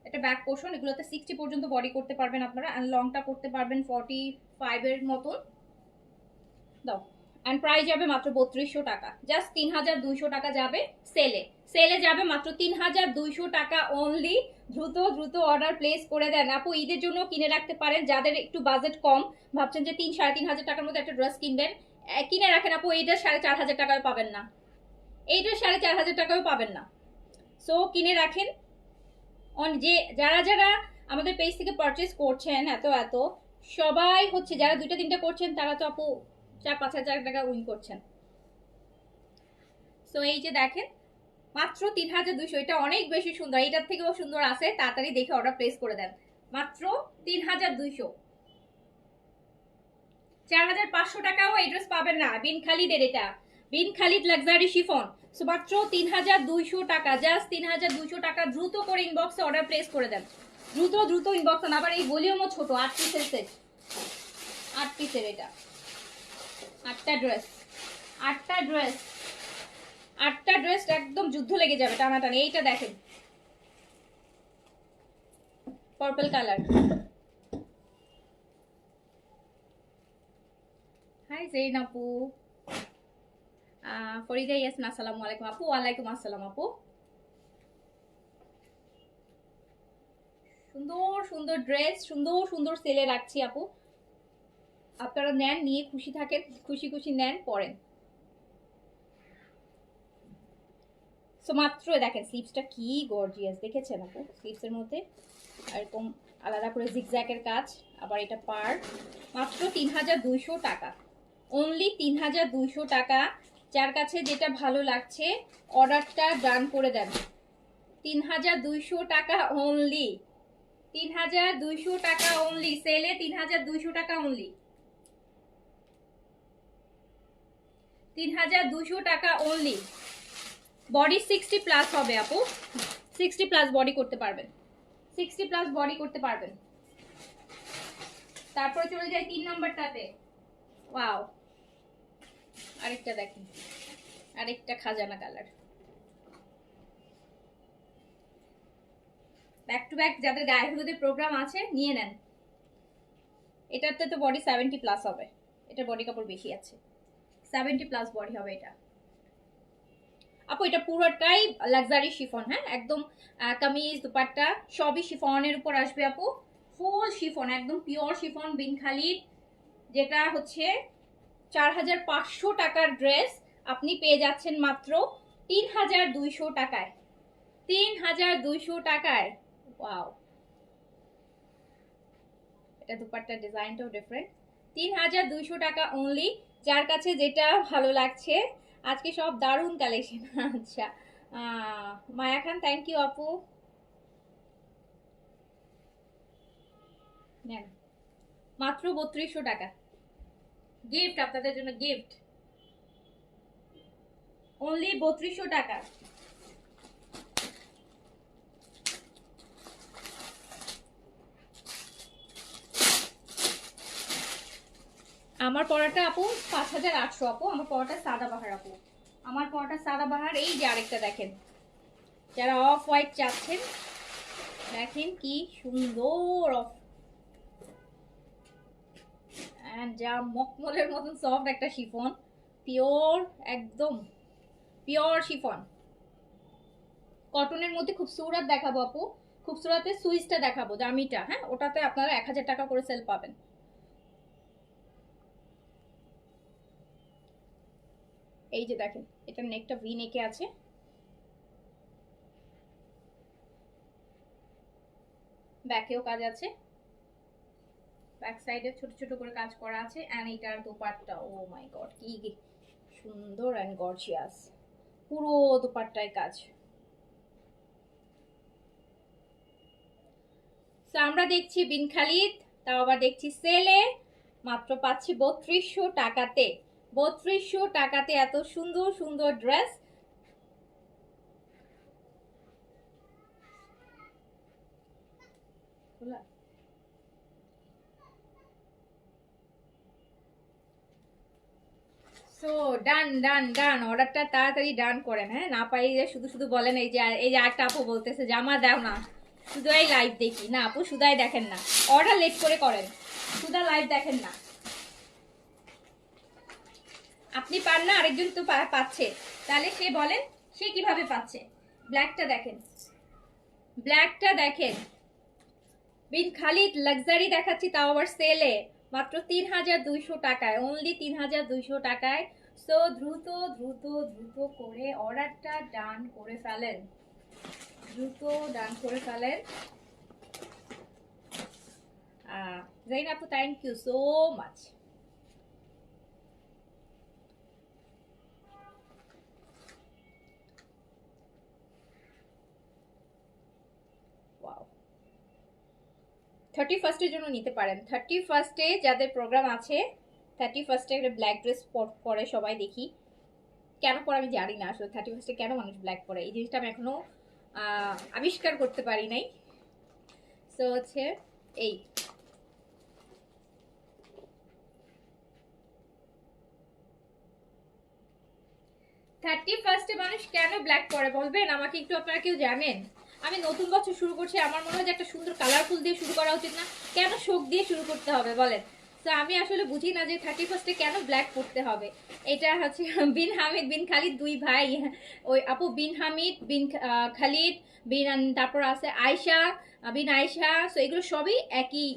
Speaker 1: এটা ব্যাক পোর্শন, এগুলোতে 60 পর্যন্ত বডি করতে পারবেন আপনারা, অ্যান্ড লংটা করতে পারবেন 45 এর মতন। দাও, অ্যান্ড প্রাইস যাবে মাত্র 3200 টাকা, জাস্ট 3200 টাকা যাবে সেলে। সেলে যাবে মাত্র 3200 টাকা অনলি। দ্রুত দ্রুত অর্ডার প্লেস করে দেন আপু, ঈদের জন্য কিনে রাখতে পারেন। যাদের একটু বাজেট কম, ভাবছেন যে 3-3.5 টাকার মধ্যে একটা ড্রেস কিনবেন, কিনে রাখেন আপু। এইটা 4500 টাকায় পাবেন না, এইটা 4500 টাকাও পাবেন না। সো কিনে রাখেন। যে যারা যারা আমাদের পেজ থেকে পারচেস করছেন এত এত, সবাই হচ্ছে যারা 2-3টা করছেন তারা তো আপু 4-5 হাজার টাকা উইন করছেন। সো এই যে দেখেন মাত্র 3200, এটা অনেক বেশি সুন্দর, এটার থেকেও সুন্দর আছে। তাড়াতাড়ি দেখে অর্ডার প্লেস করে দেন, মাত্র 3200। 4500 টাকাও এই ড্রেস পাবেন না। বিন খালিদের এটা, বিন খালিদ লাক্সারি শিফন। সো মাত্র 3200 টাকা, জাস্ট 3200 টাকা। দ্রুত করে ইনবক্সে অর্ডার প্লেস করে দেন, দ্রুত দ্রুত ইনবক্সে। আবার এই ভলিউমও ছোট, 8 পিসের সেট, 8 পিসের এটা, 8টা ড্রেস, 8টা ড্রেস, 8টা ড্রেস একদম যুদ্ধ লেগে যাবে টানাটানি। এইটা দেখেন পার্পল কালার। হাই জেইন আপু, ফরিদা ইয়াসমিন, আসসালামু আলাইকুম আপু। ওয়ালাইকুম আসসালাম আপু। সুন্দর সুন্দর ড্রেস, সুন্দর সুন্দর সেলে রাখছি আপু, আপনারা নেন, নিয়ে খুশি থাকেন, খুশি খুশি নেন, পরেন। সো মাত্র দেখেন স্লিভসটা কি গর্জিয়াস, দেখেছেন আপু? স্লিভসের মধ্যে এরকম আলাদা করে জিগজ্যাগের কাজ, আবার এটা পার। মাত্র 3200 টাকা অনলি, 3200 টাকা। যার কাছে যেটা ভালো লাগছে অর্ডারটা ডান করে দেন। 3200 টাকা অনলি, 3200 টাকা অনলি সেলে, 3200 টাকা অনলি, 3200 টাকা অনলি। বডি 60 প্লাস হবে আপু, 60 প্লাস বডি করতে পারবেন, 60 প্লাস বডি করতে পারবেন। তারপরে চলে যাই 3 নাম্বারটাতে। ওয়াও, আরেকটা দেখেন, আরেকটা খাজানা কালার। ব্যাক টু ব্যাক যাদের গায়ে হলুদের প্রোগ্রাম আছে নিয়ে নেন। এটাতে তো বডি 70 প্লাস হবে, এটা বডি কাপড় বেশি আছে, 70 প্লাস বডি হবে এটা আপু। এটা পুরোটাই লাক্সারি শিফন, হ্যাঁ একদম। কামিজ দুপাট্টা সবই শিফনের উপর আসবে আপু, ফুল শিফন, একদম পিওর শিফন বিন খালিদ। যেটা হচ্ছে 4500 টাকার ড্রেস আপনি পেয়ে যাচ্ছেন মাত্র 3200 টাকায়, 3200 টাকায়। ওয়াও, এটা দুপাট্টার ডিজাইনটাও ডিফারেন্ট। 3200 টাকা অনলি। যার কাছে যেটা ভালো লাগছে, আজকে সব দারুণ কালেকশন। আচ্ছা মায়া খান, থ্যাংক ইউ আপু। নেন মাত্র 3200 টাকা, গিফট আপনাদের জন্য, গিফট অনলি 3200 টাকা। আমার পড়াটা আপু 5800 আপু, আমার পড়াটা সাদাবাহার আপু, আমার পড়াটা সাদাবাহার। এই যে আরেকটা দেখেন, যারা অফ হোয়াইট চাচ্ছেন দেখেন কি সুন্দর অফ, এন্ড যা মকমলের মতন সফট একটা শিফন, পিওর, একদম পিওর শিফন কটনের মধ্যে। খুবসুরত দেখাবো আপু, খুবসুরতে সুইচটা দেখাবো, দামিটা, হ্যাঁ ওটাতে আপনারা 1000 টাকা করে সেল পাবেন। এই যে দেখেন, এটা নেকটা ভি নেকে আছে, ব্যাকেও কাজ আছে, ব্যাক সাইডে ছোট ছোট করে কাজ করা আছে। এন্ড এটার দোপাট্টা, ও মাই গড কি সুন্দর এন্ড গর্জিয়াস, পুরো দোপাট্টায় কাজ। সো আমরা দেখছি বিন খালিদ, তাও আবার দেখছি সেলে, মাত্র পাচ্ছি 3200 টাকাতে, 3200 টাকাতে এত সুন্দর সুন্দর ড্রেস। সো ডান ডান ডান, অর্ডারটা তাড়াতাড়ি ডান করেন, হ্যাঁ না পাইলে শুধু শুধু বলেন এই যে, এই যে আরেকটা আপু বলতেছে জামা দাও না, শুধুই লাইভ দেখি না আপু, শুধাই দেখেন না, অর্ডার লেট করে করেন, শুধু লাইভ দেখেন না। আপনি পান না, আরেকজন তো পাচ্ছে, তাহলে সে বলেন সে কিভাবে পাচ্ছে। ব্ল্যাকটা দেখেন, ব্ল্যাকটা দেখেন, বিন খালিদ লাক্সারি দেখাচ্ছি, তাও আবার সেলে, মাত্র 3200 টাকায়, অনলি 3200 টাকায়। সো দ্রুত দ্রুত দ্রুত করে অর্ডারটা ডান করে ফেলেন, দ্রুত ডান করে ফেলেন। জাইন আপু thank you so much. Wow, 31 জন্য নিতে পারেন। 31 যাদের প্রোগ্রাম আছে, 31 একটা ব্ল্যাক ড্রেস পরে সবাই দেখি, কেন পরে আমি জানি না আসলে 31 কেন মানুষ ব্ল্যাক পরে, এই জিনিসটা আমি এখনো আবিষ্কার করতে পারি নাই। সো হচ্ছে এই 31 মানুষ কেন ব্ল্যাক পরে বলবেন আমাকে একটু, আপনারা কেউ জানেন? আমি নতুন বছর শুরু করছি, আমার মনে হয় যে একটা সুন্দর কালারফুল দিয়ে শুরু করা উচিত না, কেন শোক দিয়ে শুরু করতে হবে বলেন? তো আমি আসলে বুঝি না যে 31 কেন ব্ল্যাক পড়তে হবে। এটা হচ্ছে বিন হামিদ বিন খালিদ, দুই ভাই, ওই আপু বিন হামিদ বিন খালিদ বিন, তারপর আছে আয়শা বিন আয়শা। সো এগুলো সবই একই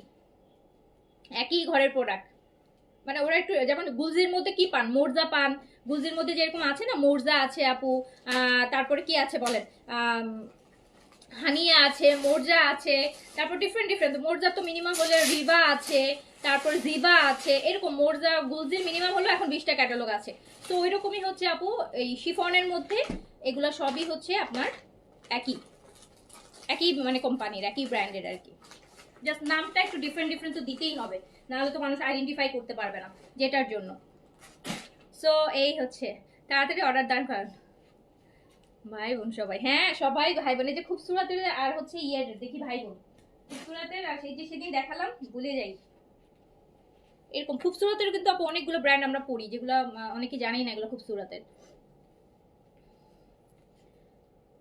Speaker 1: একই ঘরের প্রোডাক্ট। মানে ওরা একটু যেমন গুলজির মধ্যে কি পান, মোরজা পান, গুলজির মধ্যে যেরকম আছে না, মোরজা আছে আপু, তারপরে কি আছে বলেন, হানিয়া আছে, মোরজা আছে, তারপর ডিফারেন্ট ডিফারেন্ট, মোরজা তো মিনিমাম হলে রিবা আছে, তারপর জিবা আছে, এরকম মোরজা গুলজির মিনিমাম হলো এখন 20টা ক্যাটালগ আছে। তো ওই রকমই হচ্ছে আপু এই শিফনের মধ্যে এগুলো সবই হচ্ছে আপনার একই একই মানে কোম্পানির, একই ব্র্যান্ডের আর কি, জাস্ট নামটা একটু ডিফারেন্ট ডিফারেন্ট তো দিতেই হবে, নাহলে তো মানুষ আইডেন্টিফাই করতে পারবে না যেটার জন্য। সো এই হচ্ছে, তাড়াতাড়ি অর্ডার দান করেন ভাই বোন সবাই, হ্যাঁ সবাই ভাই বোন। এই যে খুবসুরাতের আর হচ্ছে ইয়ের দেখি ভাই বোন, খুবসুরাতের আর সেই যে সেদিন দেখালাম ভুলে যাই, এরকম খুবসুরাতের কিন্তু আপু অনেকগুলো ব্র্যান্ড আমরা পড়ি, যেগুলো অনেকে জানেই না এগুলো খুবসুরাতের।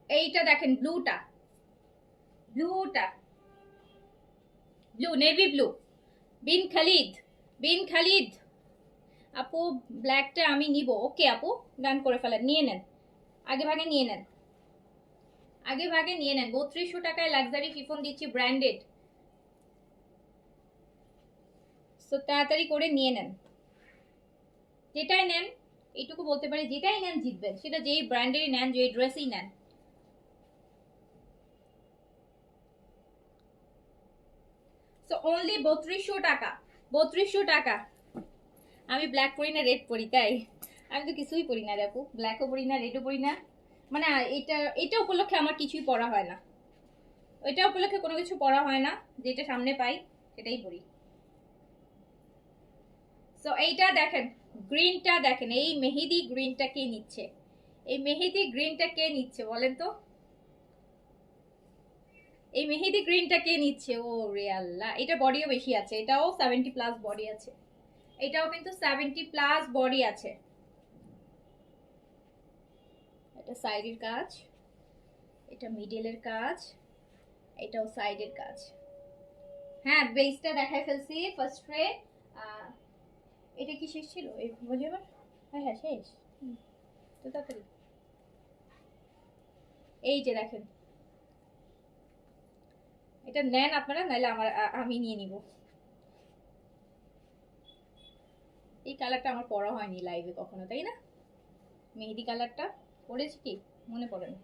Speaker 1: এইটা দেখেন ব্লুটা, ব্লুটা ব্লু, নেভি ব্লু, বিন খালিদ, বিন খালিদ আপু ব্ল্যাকটা আমি নিব। ওকে আপু ডান করে ফেলেন, নিয়ে নেন, আগে ভাগে নিয়ে নেন, আগে ভাগে নিয়ে নেন। 3200 টাকায় লাক্সারি শিফন দিচ্ছি ব্র্যান্ডেড, সো তাড়াতাড়ি করে নিয়ে নেন, যেটাই নেন এইটুকু বলতে পারি, যেটাই নেন জিতবেন, সেটা যেই ব্র্যান্ডেরই নেন, যেই ড্রেসই নেন। সো অনলি 3200 টাকা, 3200 টাকা। আমি ব্ল্যাক পরি না, রেড পরি, তাই আমি তো কিছুই পরি না রে আপু, ব্ল্যাকও পরি না, রেডও পরি না, মানে এটা উপলক্ষে আমার কিছুই পরা হয় না, ওইটা উপলক্ষে কোনো কিছু পরা হয় না, যেটা সামনে পাই সেটাই পরি। সো এইটা দেখেন, গ্রিনটা দেখেন, এই মেহেদি গ্রিনটা কে নিচ্ছে, এই মেহেদি গ্রিনটা কে নিচ্ছে বলেন তো, এই মেহেদি গ্রিনটা কে নিচ্ছে? ও রে আল্লাহ, এটা বডিও বেশি আছে, এটাও 70+ বডি আছে, এটাও কিন্তু 70+ বডি আছে। এটা সাইডের কাজ, এটা মিডলের কাজ, এটাও সাইডের কাজ। হ্যাঁ বেসটা দেখাই ফেলছি ফার্স্ট রে। এটা কি শেষ ছিল এই বলি আবার? হ্যাঁ হ্যাঁ শেষ, তো তাড়াতাড়ি। এই যে দেখেন, এটা নেন আপনারা, নাহলে আমি নিয়ে নিব। এই কালারটা আমার পরা হয়নি লাইভে কখনো, তাই না? মেহেদি কালারটা পরেছি কি মনে পড়ে না।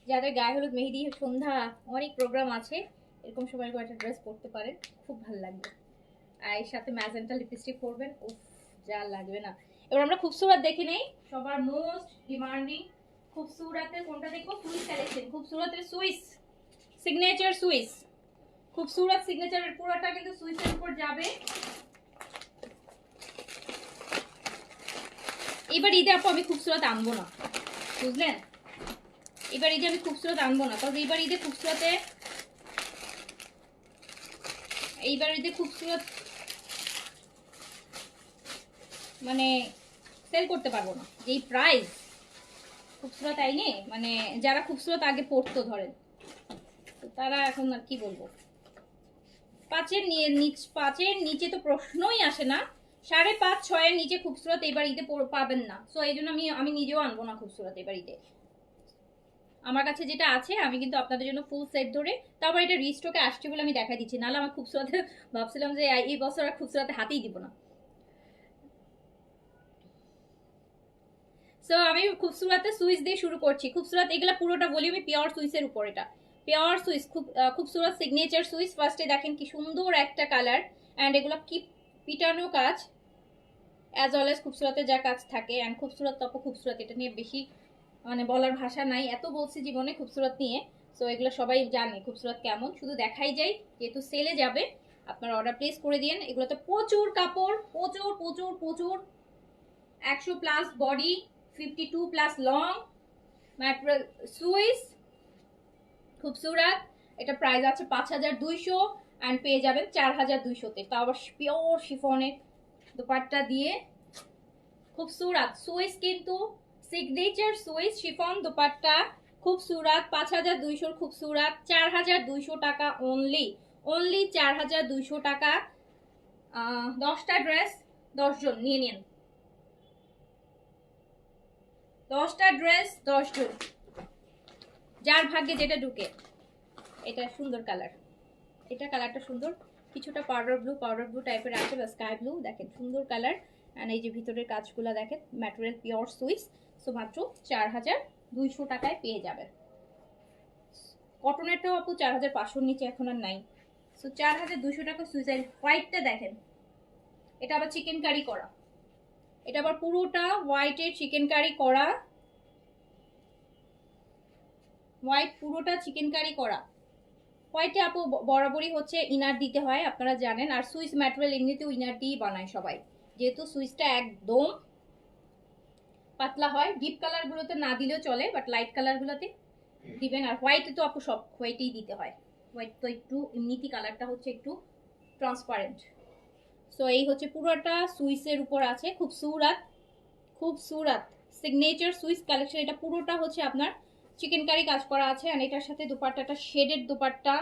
Speaker 1: যাদের গায়ে হলুদ মেহেদি সন্ধ্যা অনেক প্রোগ্রাম আছে, এরকম সময় একটা ড্রেস পরতে পারেন, খুব ভালো লাগবে। আর এর সাথে ম্যাজেন্টা লিপস্টিক পরবেন, উফ যা লাগবে না। এবার আমরা খুবসুরত দেখে নেই, সবার মোস্ট ডিমান্ডিং খুবসুরতের কোনটা দেখবো? সুইস কালেকশন, খুবসুরতের সুইস সিগনেচার, সুইস খুবসুরত সিগনেচারের পুরোটা কিন্তু সুইসের উপর যাবে। এবার ঈদে আপু আমি খুবসুরত আনবো না, বুঝলেন? এবার ঈদে আমি খুবসুরত আনবো না, কারণ এইবার ঈদে খুবসুরতে, এইবার ঈদে খুবসুরত মানে সেল করতে পারবো না, যেই প্রাইস খুবসুরত আইনে, মানে যারা খুবসুরত আগে পড়তো ধরেন, তো তারা এখন আর কি বলবো, পাঁচের নিচে তো প্রশ্নই আসে না, 5.5 6-এর নিচে খুবসুরত এবার ঈদে পাবেন না। সো এই জন্য আমি নিজেও আনবো না খুবসুরত এবার ঈদে। আমার কাছে যেটা আছে আমি কিন্তু আপনাদের জন্য ফুল সেট ধরে, তারপর এটা রিস্টকে আসছে বলে আমি দেখা দিচ্ছি, নাহলে আমার খুবসুরতে ভাবছিলাম যে এই বছর আর খুবসুরতে হাতেই দিব না। সো আমি খুবসুরতে সুইস দিয়ে শুরু করছি। খুবসুরত এগুলা পুরোটা ভলিউমে পিওর সুইসের উপর, এটা পিওর সুইস, খুবসুরত সিগনেচার সুইস। ফার্স্টে দেখেন কি সুন্দর একটা কালার, অ্যান্ড এগুলো কি পিটানো কাজ, অ্যাজ ওয়েল এজ খুবসুরতের যা কাজ থাকে। অ্যান্ড খুবসুরত তপ খুবসুরত, এটা নিয়ে বেশি মানে বলার ভাষা নাই, এত বলছি জীবনে খুবসুরত নিয়ে। সো এগুলো সবাই জানে খুবসুরত কেমন, শুধু দেখাই যায়, যেহেতু সেলে যাবে আপনারা অর্ডার প্লেস করে দিন। এগুলোতে প্রচুর কাপড়, প্রচুর প্রচুর প্রচুর, 100+ বডি, 52+ লং, ম্যাটেরিয়াল সুইস, খুবসুরত। এটা প্রাইস আছে 5200, অ্যান্ড পেয়ে যাবেন 4200-তে, তাও আবার পিওর শিফনের দোপাট্টা দিয়ে। খুবসুরত সুইস, কিন্তু সিগনেচার সুইস শিফন দোপাট্টা, খুবসুরত 5200 খুবসুরত, 4200 টাকা অনলি, অনলি 4200 টাকা। 10টা ড্রেস 10 জন নিয়ে নিন, 10টা ড্রেস 10 জন, যার ভাগ্যে যেটা ঢুকে। এটা সুন্দর কালার, এটা কালারটা সুন্দর, কিছুটা পাউডার ব্লু টাইপের আছে বা স্কাই ব্লু, দেখেন সুন্দর কালার। অ্যান্ড এই যে ভিতরের কাজগুলো দেখেন, ম্যাটেরিয়াল পিওর সুইস। সো মাত্র 4200 টাকায় পেয়ে যাবেন। কটনেরটাও আপু 4500-র নিচে এখন আর নাই। সো 4200 টাকা সুইসাইড। হোয়াইটটা দেখেন, এটা আবার চিকেন কারি করা, এটা আবার পুরোটা হোয়াইটের চিকেন কারি করা, হোয়াইট পুরোটা চিকেন কারি করা। হোয়াইটে আপু বরাবরই হচ্ছে ইনার দিতে হয়, আপনারা জানেন। আর সুইস ম্যাটেরিয়াল এমনিতেও ইনার দিয়েই বানায় সবাই, যেহেতু সুইসটা একদম পাতলা হয়। ডিপ কালার গুলোতে না দিলেও চলে, বাট লাইট কালার গুলোতে দিবেন। আর হোয়াইটে তো আপু সব হোয়াইটেই দিতে হয়, হোয়াইট তো একটু এমনিতেই কালারটা হচ্ছে একটু ট্রান্সপারেন্ট। সো এই হচ্ছে পুরোটা সুইসের উপর আছে, খুবসুরত খুবসুরত সিগনেচার সুইস কালেকশন। এটা পুরোটা হচ্ছে আপনার চিকেন কারি কাজ করা আছে, আর এটার সাথে দুপাট্টাটা শেডেড দুপাট্টা।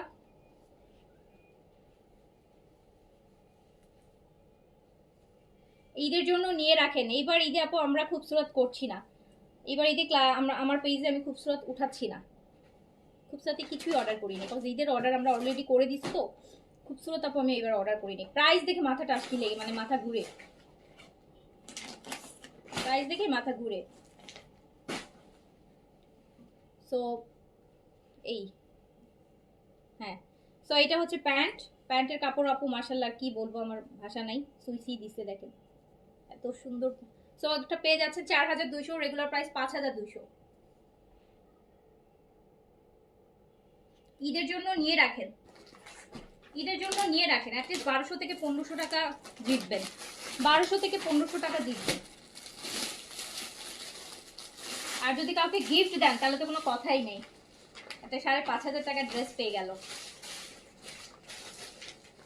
Speaker 1: ঈদের জন্য নিয়ে রাখেন, এইবার ঈদে আপু আমরা খুবসুরত করছি না, এবার ঈদে আমার পেজে আমি খুবসুরত উঠাচ্ছি না, খুবসুরতে কিছুই অর্ডার করিনি, বিকজ ঈদের অর্ডার আমরা অলরেডি করে দিচ্ছি। তো খুবসুরত আপু আমি এবার অর্ডার করিনি, প্রাইস দেখে মাথাটা আসকি লেগে, মানে মাথা ঘুরে, প্রাইস দেখে মাথা ঘুরে। সো এই, হ্যাঁ, সো এটা হচ্ছে প্যান্ট, প্যান্টের কাপড় আপু মাশাআল্লাহ কি বলবো, আমার ভাষা নাই, সুইসি দিছে দেখেন এত সুন্দর। সো একটা পেজ আছে 4200, রেগুলার প্রাইস 5200। ঈদের জন্য নিয়ে রাখেন, ঈদের জন্য নিয়ে রাখেন, অ্যাটলিস্ট 1200 থেকে 1500 টাকা জিতবেন, 1200 থেকে 1500 টাকা জিতবেন। আর যদি কাউকে গিফট দেন তাহলে তো কোনো কথাই নেই, এটা 5500 টাকার ড্রেস পেয়ে গেল।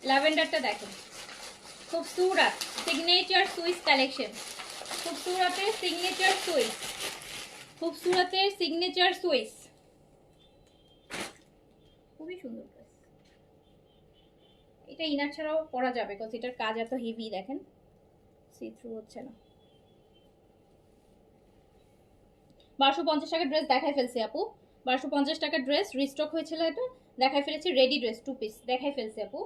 Speaker 1: ল্যাভেন্ডারটা দেখেন, খুবসুরত সিগনেচার সুইস কালেকশন, খুবসুরতের সিগনেচার সুইস, খুবসুরতের সিগনেচার সুইস, খুবই সুন্দর ড্রেস। এটা ইনার ছাড়াও পরা যাবে, বিকজ এটার কাজ এত হেভি, দেখেন সি থ্রু হচ্ছে না। 1250 টাকার ড্রেস দেখাই ফেলছি আপু, 1250 টাকার ড্রেস রিস্টক হয়েছিল, এটা দেখাই ফেলেছি। রেডি ড্রেস 2 পিস দেখাই ফেলছি আপু।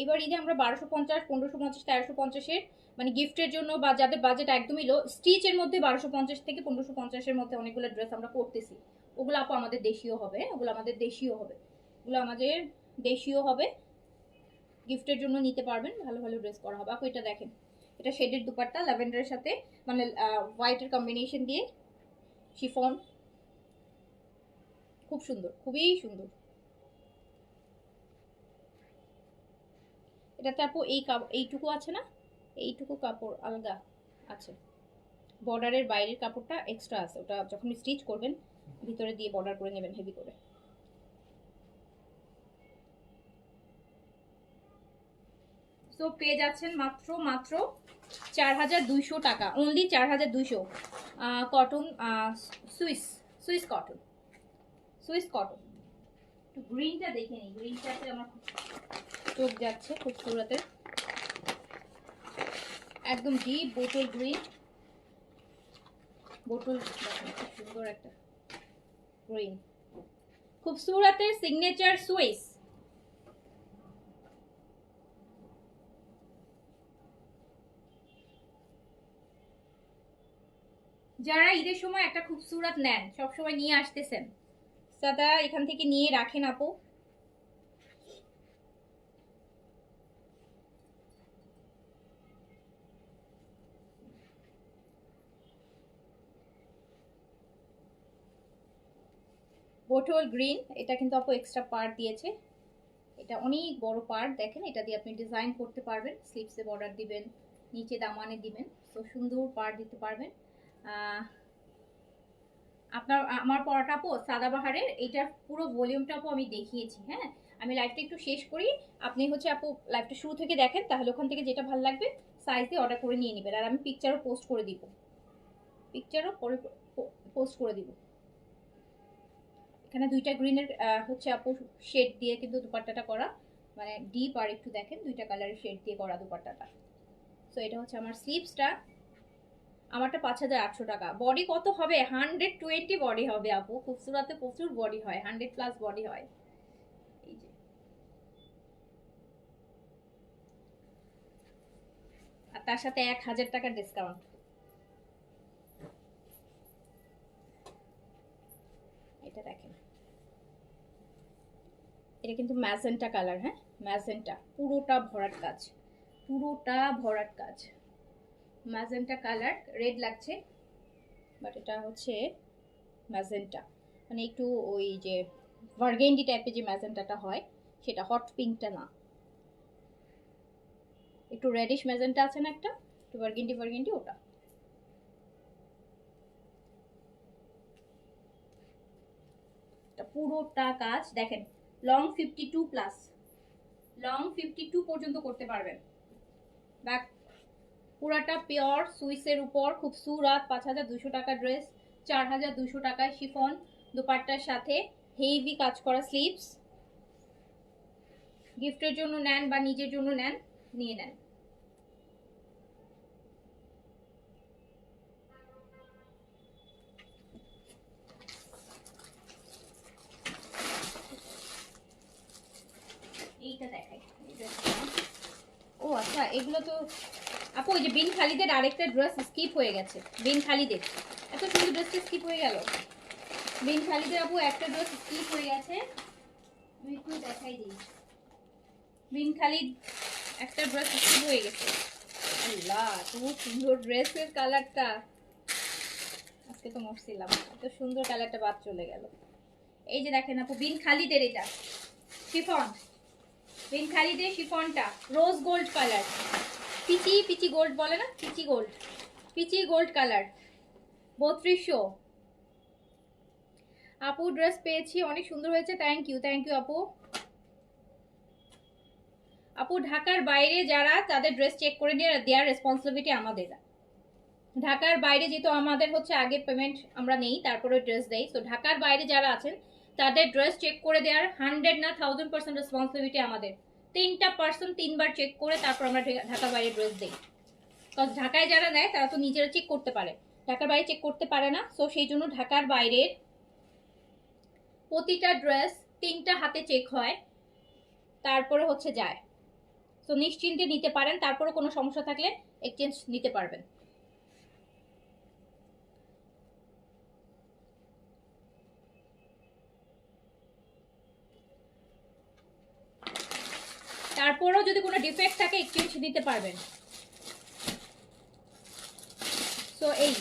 Speaker 1: এবার ঈদে আমরা 1250, 1550, 1350-এর মানে গিফটের জন্য, বা যাদের বাজেট একদমই লো, স্টিচের মধ্যে 1250 থেকে 1550-এর মধ্যে অনেকগুলো ড্রেস আমরা করতেছি। ওগুলো আপু আমাদের দেশীয় হবে, ওগুলো আমাদের দেশীয় হবে, ওগুলো আমাদের দেশীয় হবে। গিফটের জন্য নিতে পারবেন, ভালো ভালো ড্রেস করা হবে আপু। এটা দেখেন, এটা শেডের দুপাট্টা ল্যাভেন্ডারের সাথে, মানে হোয়াইটের কম্বিনেশন দিয়ে শিফন, খুব সুন্দর, খুবই সুন্দর। এটাতে আপু এইটুকু আছে না, এইটুকু কাপড় আলাদা আছে, বর্ডারের বাইরের কাপড়টা এক্সট্রা আছে, ওটা যখন স্টিচ করবেন ভিতরে দিয়ে বর্ডার করে নেবেন হেভি করে। সো পেয়ে যাচ্ছেন মাত্র মাত্র 4200 টাকা, only 4200। Cotton, Swiss cotton, Swiss cotton. একটু গ্রিনটা দেখে নিই, গ্রিনটাতে আমার চোখ যাচ্ছে, খুব সুন্দর, একদম ডিপ বোতল গ্রিন, বোতল সুন্দর একটা গ্রিন, খুব সুরাতের সিগনেচার সুইস। যারা ঈদের সময় একটা খুবসুরত নেন, সবসময় নিয়ে আসতেছেন, দাদা এখান থেকে নিয়ে রাখেন আপু। বোটল গ্রিন, এটা কিন্তু আপু এক্সট্রা পার্ট দিয়েছে, এটা অনেক বড় পার্ট, দেখেন এটা দিয়ে আপনি ডিজাইন করতে পারবেন, স্লিভসে বর্ডার দিবেন, নিচে দামানে দিবেন, তো সুন্দর পার্ট দিতে পারবেন। আপনার আমার পরাটা আপু সাদাবাহারের, এইটার পুরো ভলিউমটা আপু আমি দেখিয়েছি। হ্যাঁ, আমি লাইভটা একটু শেষ করি, আপনি হচ্ছে আপু লাইভটা শুরু থেকে দেখেন, তাহলে ওখান থেকে যেটা ভালো লাগবে সাইজ দিয়ে অর্ডার করে নিয়ে নেবেন। আর আমি পিকচারও পোস্ট করে দিব, পিকচারও পরে পোস্ট করে দিব। এখানে দুইটা গ্রিনের হচ্ছে আপু শেড দিয়ে কিন্তু দুপাট্টাটা করা, মানে ডিপ আর একটু দেখেন দুইটা কালারের শেড দিয়ে করা দুপাট্টাটা। সো এটা হচ্ছে আমার স্লিভসটা, আমারটা 5800 টাকা। বডি কত হবে? 120 বডি হবে আপু, খুবসুরাতে প্রচুর বডি হয়, 100+ বডি হয়। এই যে, আর তার সাথে 1000 টাকার ডিসকাউন্ট। এটা দেখেন, এটা কিন্তু ম্যাজেন্টা কালার। হ্যাঁ, ম্যাজেন্টা, পুরোটা ভরাট কাজ, পুরোটা ভরাট কাজ, ম্যাজেন্টা কালার, রেড লাগছে বাট এটা হচ্ছে ম্যাজেন্টা, মানে একটু ওই যে বার্গেন্ডি টাইপের যে ম্যাজেন্টাটা হয় সেটা, হট পিঙ্কটা না, একটু রেডিশ ম্যাজেন্টা আছে না একটা, একটু বার্গেন্ডি বার্গেন্ডি, ওটা। পুরোটা কাজ দেখেন, লং 52+, লং 52 পর্যন্ত করতে পারবেন। ব্যাক পুরাটা পিওর সুইসের উপর, খুব সুরাত, 5200 টাকা ড্রেস, 4200 টাকায় শিফন দুপাট্টার সাথে হেভি কাজ করা স্লিভস। গিফটের জন্য নেন বা নিজের জন্য নেন, নিয়ে নেন। এইটা দেখাই, ও আচ্ছা, এগুলো তো আপু ওই যে বিন খালিদের আরেকটা ড্রেস স্কিপ হয়ে গেছে, বিন খালিদের এত সুন্দর ড্রেসটা স্কিপ হয়ে গেল। বিন খালিদের আপু একটা ড্রেস স্কিপ হয়ে গেছে, আমি একটু দেখাই দিই। বিন খালিদ একটা ড্রেস স্কিপ হয়ে গেছে, আল্লাহ খুব সুন্দর ড্রেসের কালারটা, আজকে তো মরছিলাম, এত সুন্দর কালারটা বাদ চলে গেল। এই যে দেখেন আপু বিন খালিদের এটা শিফন, বিন খালিদের শিফনটা rose gold colour, peachy peachy gold বলে না, peachy gold, peachy gold colour, 3200। আপু ড্রেস পেয়েছি, অনেক সুন্দর হয়েছে, থ্যাংক ইউ আপু। আপু ঢাকার বাইরে যারা, তাদের ড্রেস চেক করে নিয়ে দেওয়ার রেসপন্সিবিলিটি আমাদের। ঢাকার বাইরে যেহেতু আমাদের হচ্ছে আগে পেমেন্ট আমরা নেই, তারপরে ড্রেস দেই, তো ঢাকার বাইরে যারা আছেন তাদের ড্রেস চেক করে দেওয়ার 100 না 1000% রেসপন্সিবিলিটি আমাদের। 3টা পার্সন 3বার চেক করে তারপর আমরা ঢাকার বাইরে ড্রেস দিই, বিকজ ঢাকায় যারা নেয় তারা তো নিজেরা চেক করতে পারে, ঢাকার বাইরে চেক করতে পারে না। সো সেই জন্য ঢাকার বাইরের প্রতিটা ড্রেস 3টা হাতে চেক হয়, তারপরে হচ্ছে যায়। তো নিশ্চিন্তে নিতে পারেন, তারপরে কোনো সমস্যা থাকলে এক্সচেঞ্জ নিতে পারবেন। তারপরেও যদি কোনো ডিফেক্ট থাকে এক্সচেঞ্জ দিতে পারবেন। তো এই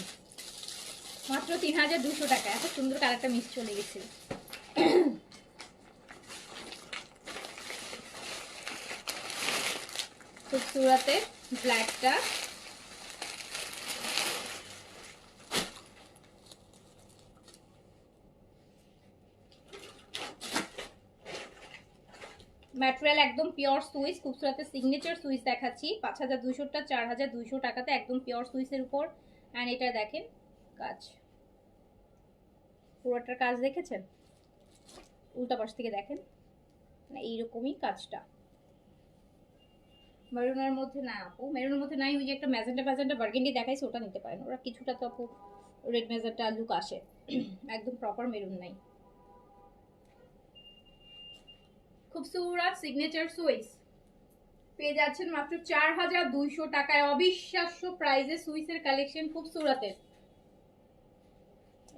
Speaker 1: মাত্র 3200 টাকা, এত সুন্দর কালারটা মিস চলে গেছে। খুব সুরাতে ব্ল্যাকটা, ম্যাটেরিয়াল একদম পিওর সুইস, খুবসুরতের সিগনেচার সুইস দেখাচ্ছি। 5200টা 4200 টাকাতে একদম পিওর সুইসের উপর। অ্যান্ড এটা দেখেন কাজ, পুরোটার কাজ দেখেছেন, উল্টা পাশ থেকে দেখেন, মানে এইরকমই কাজটা। মেরুনের মধ্যে না আপু, মেরুনের মধ্যে নাই, ওই যে একটা ম্যাজেন্টা ম্যাজেন্টা বার্গেন্ডি দেখাইছে, ওটা নিতে পারেন। ওরা কিছুটা তো আপু রেড ম্যাজেন্টা লুক আসে, একদম প্রপার মেরুন নাই। খুবসুরত সিগনেচার সুইস পেয়ে যাচ্ছেন মাত্র 4200 টাকায়। অবিশ্বাস্য প্রাইসে সুইসের কালেকশন খুবসুরতের।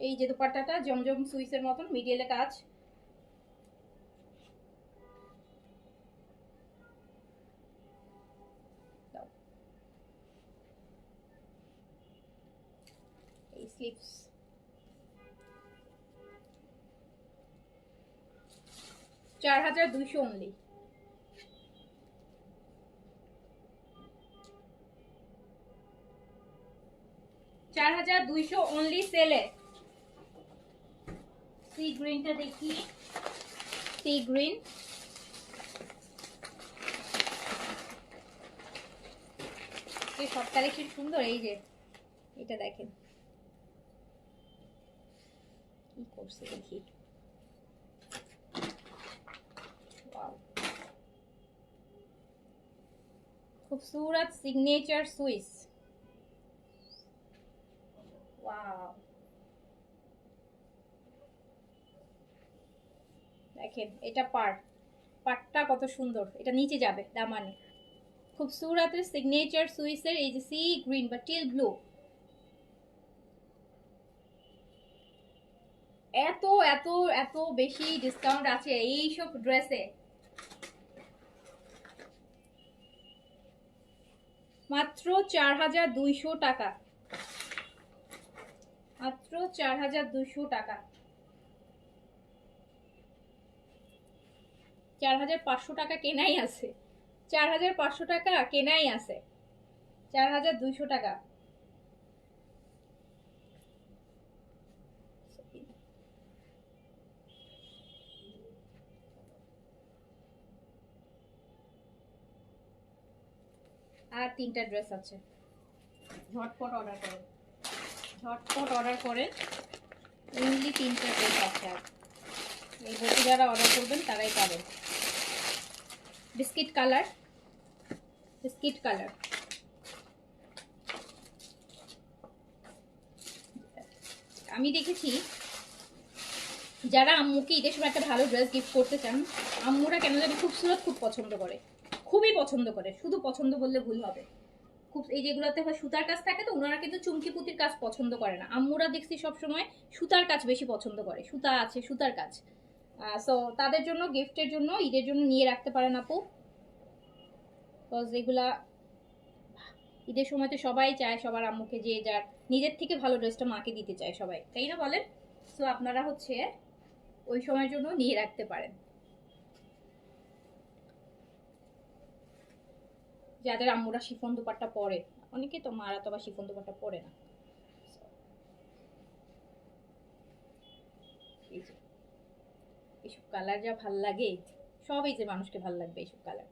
Speaker 1: এই যে দুপাট্টাটা জমজম সুইসের মতন মিডিয়ালে কাজ, এই স্লিপস। 4200 অনলি। 4200 অনলি সেলে। সি গ্রিনটা দেখি, সি গ্রিন, এই সব কালেকশন সুন্দর। এই যে এটা দেখেন কি করছে দেখি, খুবসুরত সিগনেচার সুইস। ওয়াও, দেখেন এটা পাটটা কত সুন্দর, এটা নিচে যাবে দামানে। খুবসুরতের সিগনেচার সুইসের এই যে সি গ্রিন বা টিল ব্লু, এত এত এত বেশি ডিসকাউন্ট আছে এই সব ড্রেসে। মাত্র 4200 টাকা, মাত্র 4200 টাকা। 4500 টাকা কেনাই আছে, 4500 টাকা কেনাই আছে, 4200 টাকা। আর 3টা ড্রেস আছে, ঝটপট অর্ডার করেন, ঝটপট অর্ডার করেন। অনলি 3টা ড্রেস আছে। আর এই বলতে যারা অর্ডার করবেন তারাই পাবেন। Biscuit colour, biscuit colour. আমি দেখেছি যারা আম্মুকে ঈদের সময় একটা ভালো ড্রেস গিফট করতে চান, আম্মুরা কেন জানি খুবসুরত খুব পছন্দ করে, খুবই পছন্দ করে, শুধু পছন্দ বললে ভুল হবে। খুব এই যেগুলোতে হয় সুতার কাজ থাকে তো, ওনারা কিন্তু চুমকি পুতির কাজ পছন্দ করে না। আম্মুরা দেখছি সবসময় সুতার কাজ বেশি পছন্দ করে, সুতা আছে সুতার কাজ। সো তাদের জন্য গিফটের জন্য ঈদের জন্য নিয়ে রাখতে পারেন আপু, বিকজ এগুলা ঈদের সময় তো সবাই চায় সবার আম্মুকে যে যার নিজের থেকে ভালো ড্রেসটা মাকে দিতে চায় সবাই, তাই না বলেন? সো আপনারা হচ্ছে ওই সময়ের জন্য নিয়ে রাখতে পারেন। যাদের আম্মুরা শিফন দুপাট্টা পরে, অনেকে তো মারা তো বা শিফন দুপাট্টা পরে না। এইসব কালার যা ভাল লাগে, সব এই যে মানুষকে ভাল লাগবে এইসব কালার।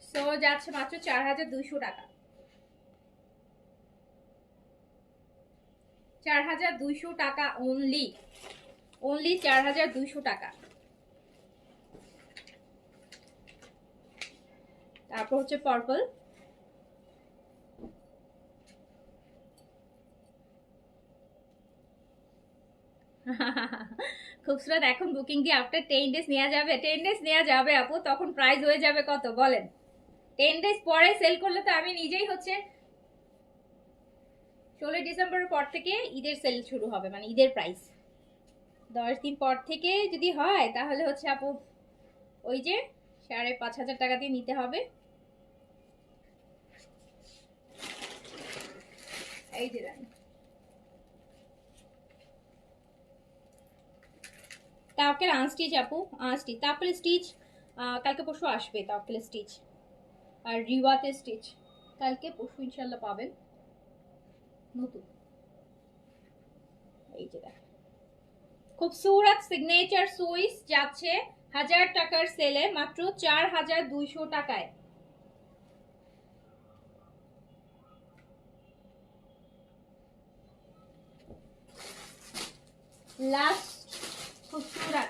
Speaker 1: সো যাচ্ছে মাত্র 4200 টাকা, 4200 টাকা অনলি, অনলি 4200 টাকা। তারপর হচ্ছে পার্পল, খুবসুরত। এখন বুকিং দিয়ে আফটার 10 ডেজ নেওয়া যাবে, 10 ডেজ নেওয়া যাবে আপু, তখন প্রাইস হয়ে যাবে কত বলেন? 10 ডেজ পরে সেল করলে তো আমি নিজেই হচ্ছে 16 ডিসেম্বরের পর থেকে ঈদের সেল শুরু হবে, মানে ঈদের প্রাইস 10 দিন পর থেকে যদি হয় তাহলে হচ্ছে আপু ওই যে 5500 টাকা দিয়ে নিতে হবে। এই যে রানি তাওকেল আনস্টিচ আপু, আনস্টিচ তাওকেল স্টিচ কালকে পরশু আসবে, তাওকেল স্টিচ আর রিওয়াতে স্টিচ কালকে পরশু ইনশাল্লাহ পাবেন নতুন। এই যে দেখেন খুবসুরত সিগনেচার সুইস যাচ্ছে 1000 টাকার সেলে মাত্র 4200 টাকায়। লাস্ট খুবসুরত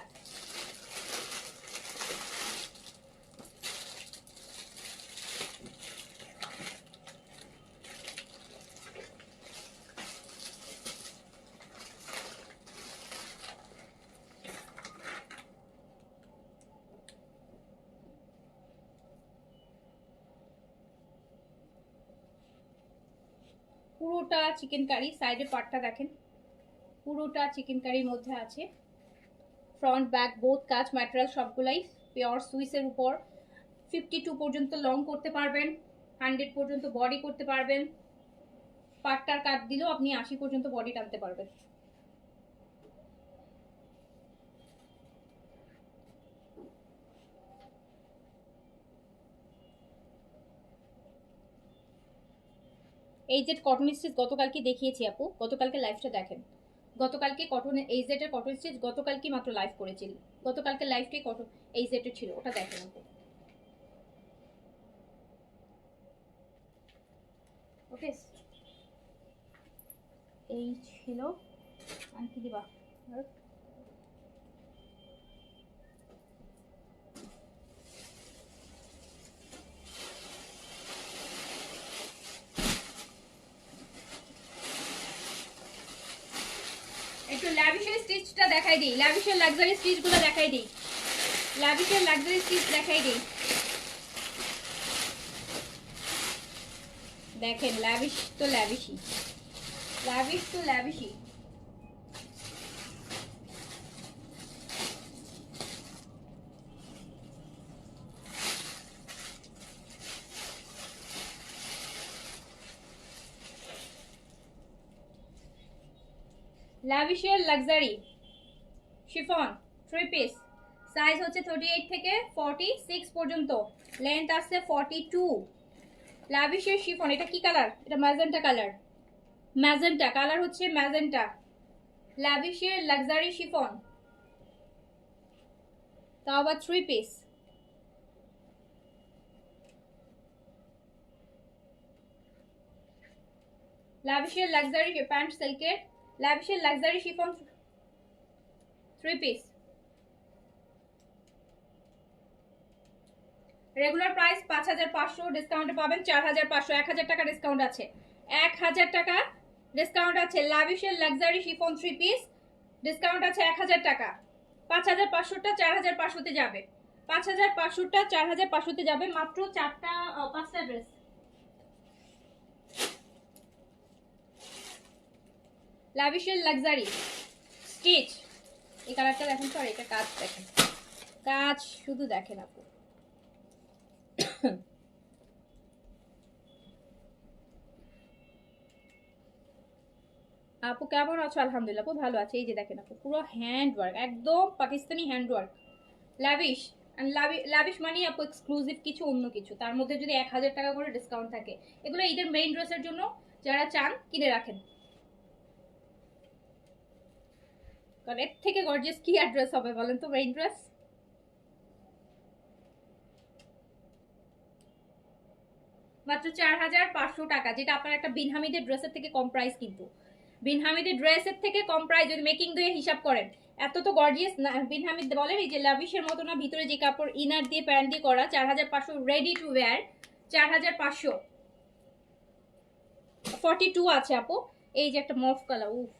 Speaker 1: পুরোটা চিকেন কারি, সাইডে পার্টটা দেখেন পুরোটা চিকেন কারির মধ্যে আছে। ফ্রন্ট ব্যাক বোথ কাজ, ম্যাটেরিয়াল সবগুলাই পিওর সুইসের উপর। 52 পর্যন্ত লং করতে পারবেন, 100 পর্যন্ত বডি করতে পারবেন। পাটটার কাট দিলেও আপনি 80 পর্যন্ত বডি টানতে পারবেন। এই যে কটন স্টিচ গতকালকে দেখিয়েছি আপু, গতকালকে লাইভটা দেখেন। গতকালকে কটন এই জেটের কটন স্টিচ গতকালকে মাত্র লাইভ করেছিল, গতকালকে লাইভটাই কটন এই জেটের ছিল, ওটা দেখেন আপু। ওকে এই ছিল, আর কি দিবা একটু ল্যাভিশের স্টিচটা দেখাই দিই, ল্যাভিশের লাক্সারি স্টিচগুলো দেখাই দিই, ল্যাভিশের লাক্সারি স্টিচ দেখাই দিই। দেখেন ল্যাভিশ তো ল্যাভিশই, ল্যাভিশ তো ল্যাভিশই। ল্যাভিশের লাক্সারি শিফন 3 পিস, সাইজ হচ্ছে 38 থেকে 46 পর্যন্ত, লেন্থ আসছে 42। ল্যাভিশের শিফন, এটা কি কালার? এটা ম্যাজেন্টা কালার, ম্যাজেন্টা কালার হচ্ছে ম্যাজেন্টা। ল্যাভিশের লাক্সারি শিফন, তাও আবার 3 পিস। ল্যাভিশের লাক্সারি প্যান্ট সিল্কের, ল্যাভিশের luxury chiffon 3 piece. Regular price 5500, ডিসকাউন্টে পাবেন 4500, 1000 টাকা ডিসকাউন্ট আছে, 1000 টাকা ডিসকাউন্ট আছে। ল্যাভিশের লাক্সারি শিফন 3 পিস, ডিসকাউন্ট আছে 1000 টাকা। 5500টা 4500তে যাবে, 5500টা 4500তে যাবে, মাত্র 5টা ড্রেস। ল্যাভিশের লাক্সারি স্টিচ, এই কালারটা দেখেন তো, আর এটা কাজ দেখেন, কাজ শুধু দেখেন আপু। আপু কেমন আছো? আলহামদুলিল্লাহ আপু ভালো আছে। এই যে দেখেন আপু পুরো হ্যান্ড ওয়ার্ক, একদম Pakistani hand work. Lavish, lavish মানে আপু এক্সক্লুসিভ কিছু, অন্য কিছু, তার মধ্যে যদি 1000 টাকা করে ডিসকাউন্ট থাকে। এগুলো ঈদের মেইন ড্রেসের জন্য যারা চান কিনে রাখেন, কারণ এর থেকে গর্জিয়াস কি আর ড্রেস হবে বলেন তো? মেইন ড্রেস মাত্র 4500 টাকা, যেটা আপনার একটা বিন হামিদের ড্রেসের থেকে কম প্রাইস। কিন্তু বিন হামিদের ড্রেসের থেকে কম প্রাইস যদি মেকিং দিয়ে হিসাব করেন, এত তো গর্জিয়াস না। বিন হামিদ বলেন এই যে লাভিশের মতো না, ভিতরে যে কাপড় ইনার দিয়ে প্যান্ট দিয়ে করা, 4500 রেডি টু ওয়্যার, 4500। 42 আছে আপু, এই যে একটা মফ কালার, উফ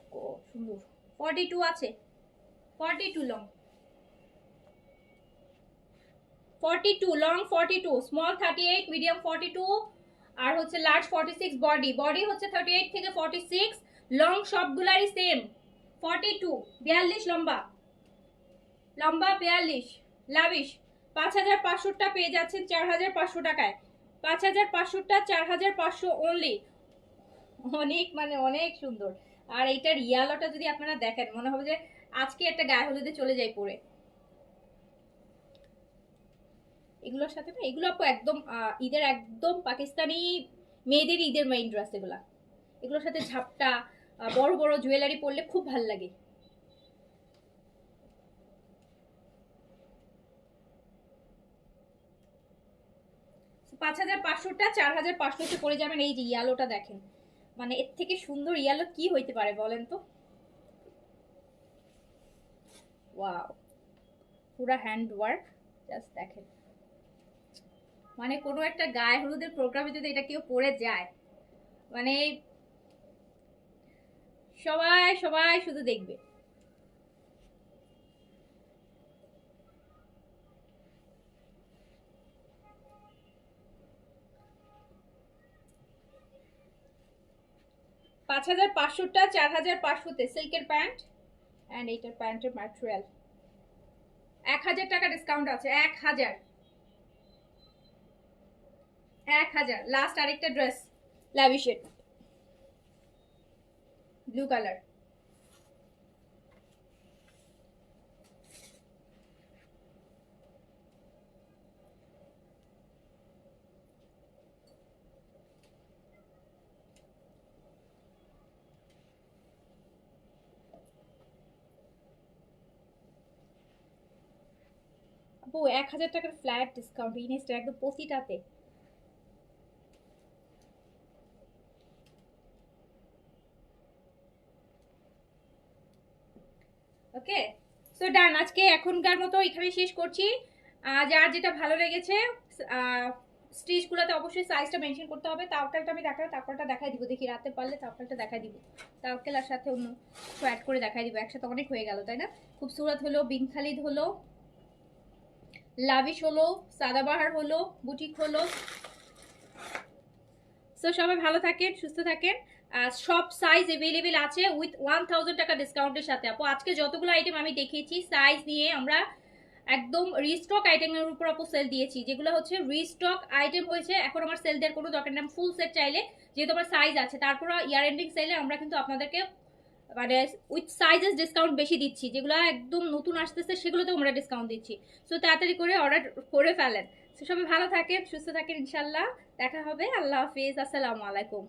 Speaker 1: সুন্দর, 42 আছে, 42 লং, 42 লং, 42 স্মল 38, মিডিয়াম 42, আর হচ্ছে লার্জ 46। বডি বডি হচ্ছে 38 থেকে 46, লং সবগুলারই সেম 42, 42 লম্বা, লম্বা 42। লাভিশ 5500টা পেয়ে যাচ্ছেন 4500 টাকায়, 5500টা 4500 অনলি। অনেক মানে অনেক সুন্দর। আর এইটার ইয়ালোটা যদি আপনারা দেখেন, মনে হবে যে আজকে একটা গায়ে হলুদে চলে যাই পরে। এগুলোর সাথে না, এগুলো আপু একদম ঈদের একদম পাকিস্তানি মেয়েদের ঈদের মেইন ড্রেস এগুলা। এগুলোর সাথে ঝাপটা বড় বড় জুয়েলারি পরলে খুব ভাল লাগে। So, 5500টা 4500 পড়ে যাবেন। এই যে ইয়েলোটা দেখেন, মানে এর থেকে সুন্দর ইয়েলো কি হইতে পারে বলেন তো। ওয়াও, পুরো হ্যান্ড ওয়ার্ক, জাস্ট দেখেন। মানে কোনো একটা গায়ে হলুদের প্রোগ্রামে যদি এটা কেউ পরে যায়, মানে সবাই সবাই শুধু দেখবে। পাঁচ হাজার পাঁচশোটা 4500-তে সিল্কের প্যান্ট অ্যান্ড এইটার প্যান্টের ম্যাটেরিয়াল 1000 টাকা ডিসকাউন্ট আছে। 1000 লাস্ট আরেকটা ড্রেস ল্যাভিশেড ব্লু কালার। আপু 1000 টাকার ফ্ল্যাট ডিসকাউন্ট ইনস্টা একদম প্রতিটাতে। ওকে, সো ডান। আজকে এখনকার মতো এখানে শেষ করছি। যার যেটা ভালো লেগেছে স্টিচগুলোতে অবশ্যই সাইজটা মেনশন করতে হবে। তাওয়াক্কালটা আমি দেখাবো, তাওয়াক্কালটা দেখাই দিব, দেখি রাতে পারলে তাওয়াক্কালটা দেখাই দিব। তাওয়াক্কালের সাথে অন্য অ্যাড করে দেখাই দিব, একসাথে অনেক হয়ে গেল তাই না। খুবসুরত হলো, বিন খালিদ হলো, লাভিশ হলো, সাদাবাহার হলো, বুটিক হলো। সো সবাই ভালো থাকেন, সুস্থ থাকেন। সব সাইজ এভেলেবেল আছে উইথ 1000 টাকা ডিসকাউন্টের সাথে। আপু আজকে যতগুলো আইটেম আমি দেখিয়েছি সাইজ নিয়ে আমরা একদম রিস্টক আইটেমের উপর আপু সেল দিয়েছি, যেগুলো হচ্ছে রিস্টক আইটেম হয়েছে। এখন আমার সেল দেওয়ার কোনো দরকার নেই, ফুল সেট চাইলে যেহেতু আমার সাইজ আছে, তারপর ইয়ার এন্ডিং সেলে আমরা কিন্তু আপনাদেরকে মানে উইথ সাইজেস ডিসকাউন্ট বেশি দিচ্ছি। যেগুলো একদম নতুন আসতেছে সেগুলোতেও আমরা ডিসকাউন্ট দিচ্ছি। সো তাড়াতাড়ি করে অর্ডার করে ফেলেন। সো সবাই ভালো থাকেন, সুস্থ থাকেন, ইনশাল্লাহ দেখা হবে। আল্লাহ হাফিজ, আসসালামু আলাইকুম।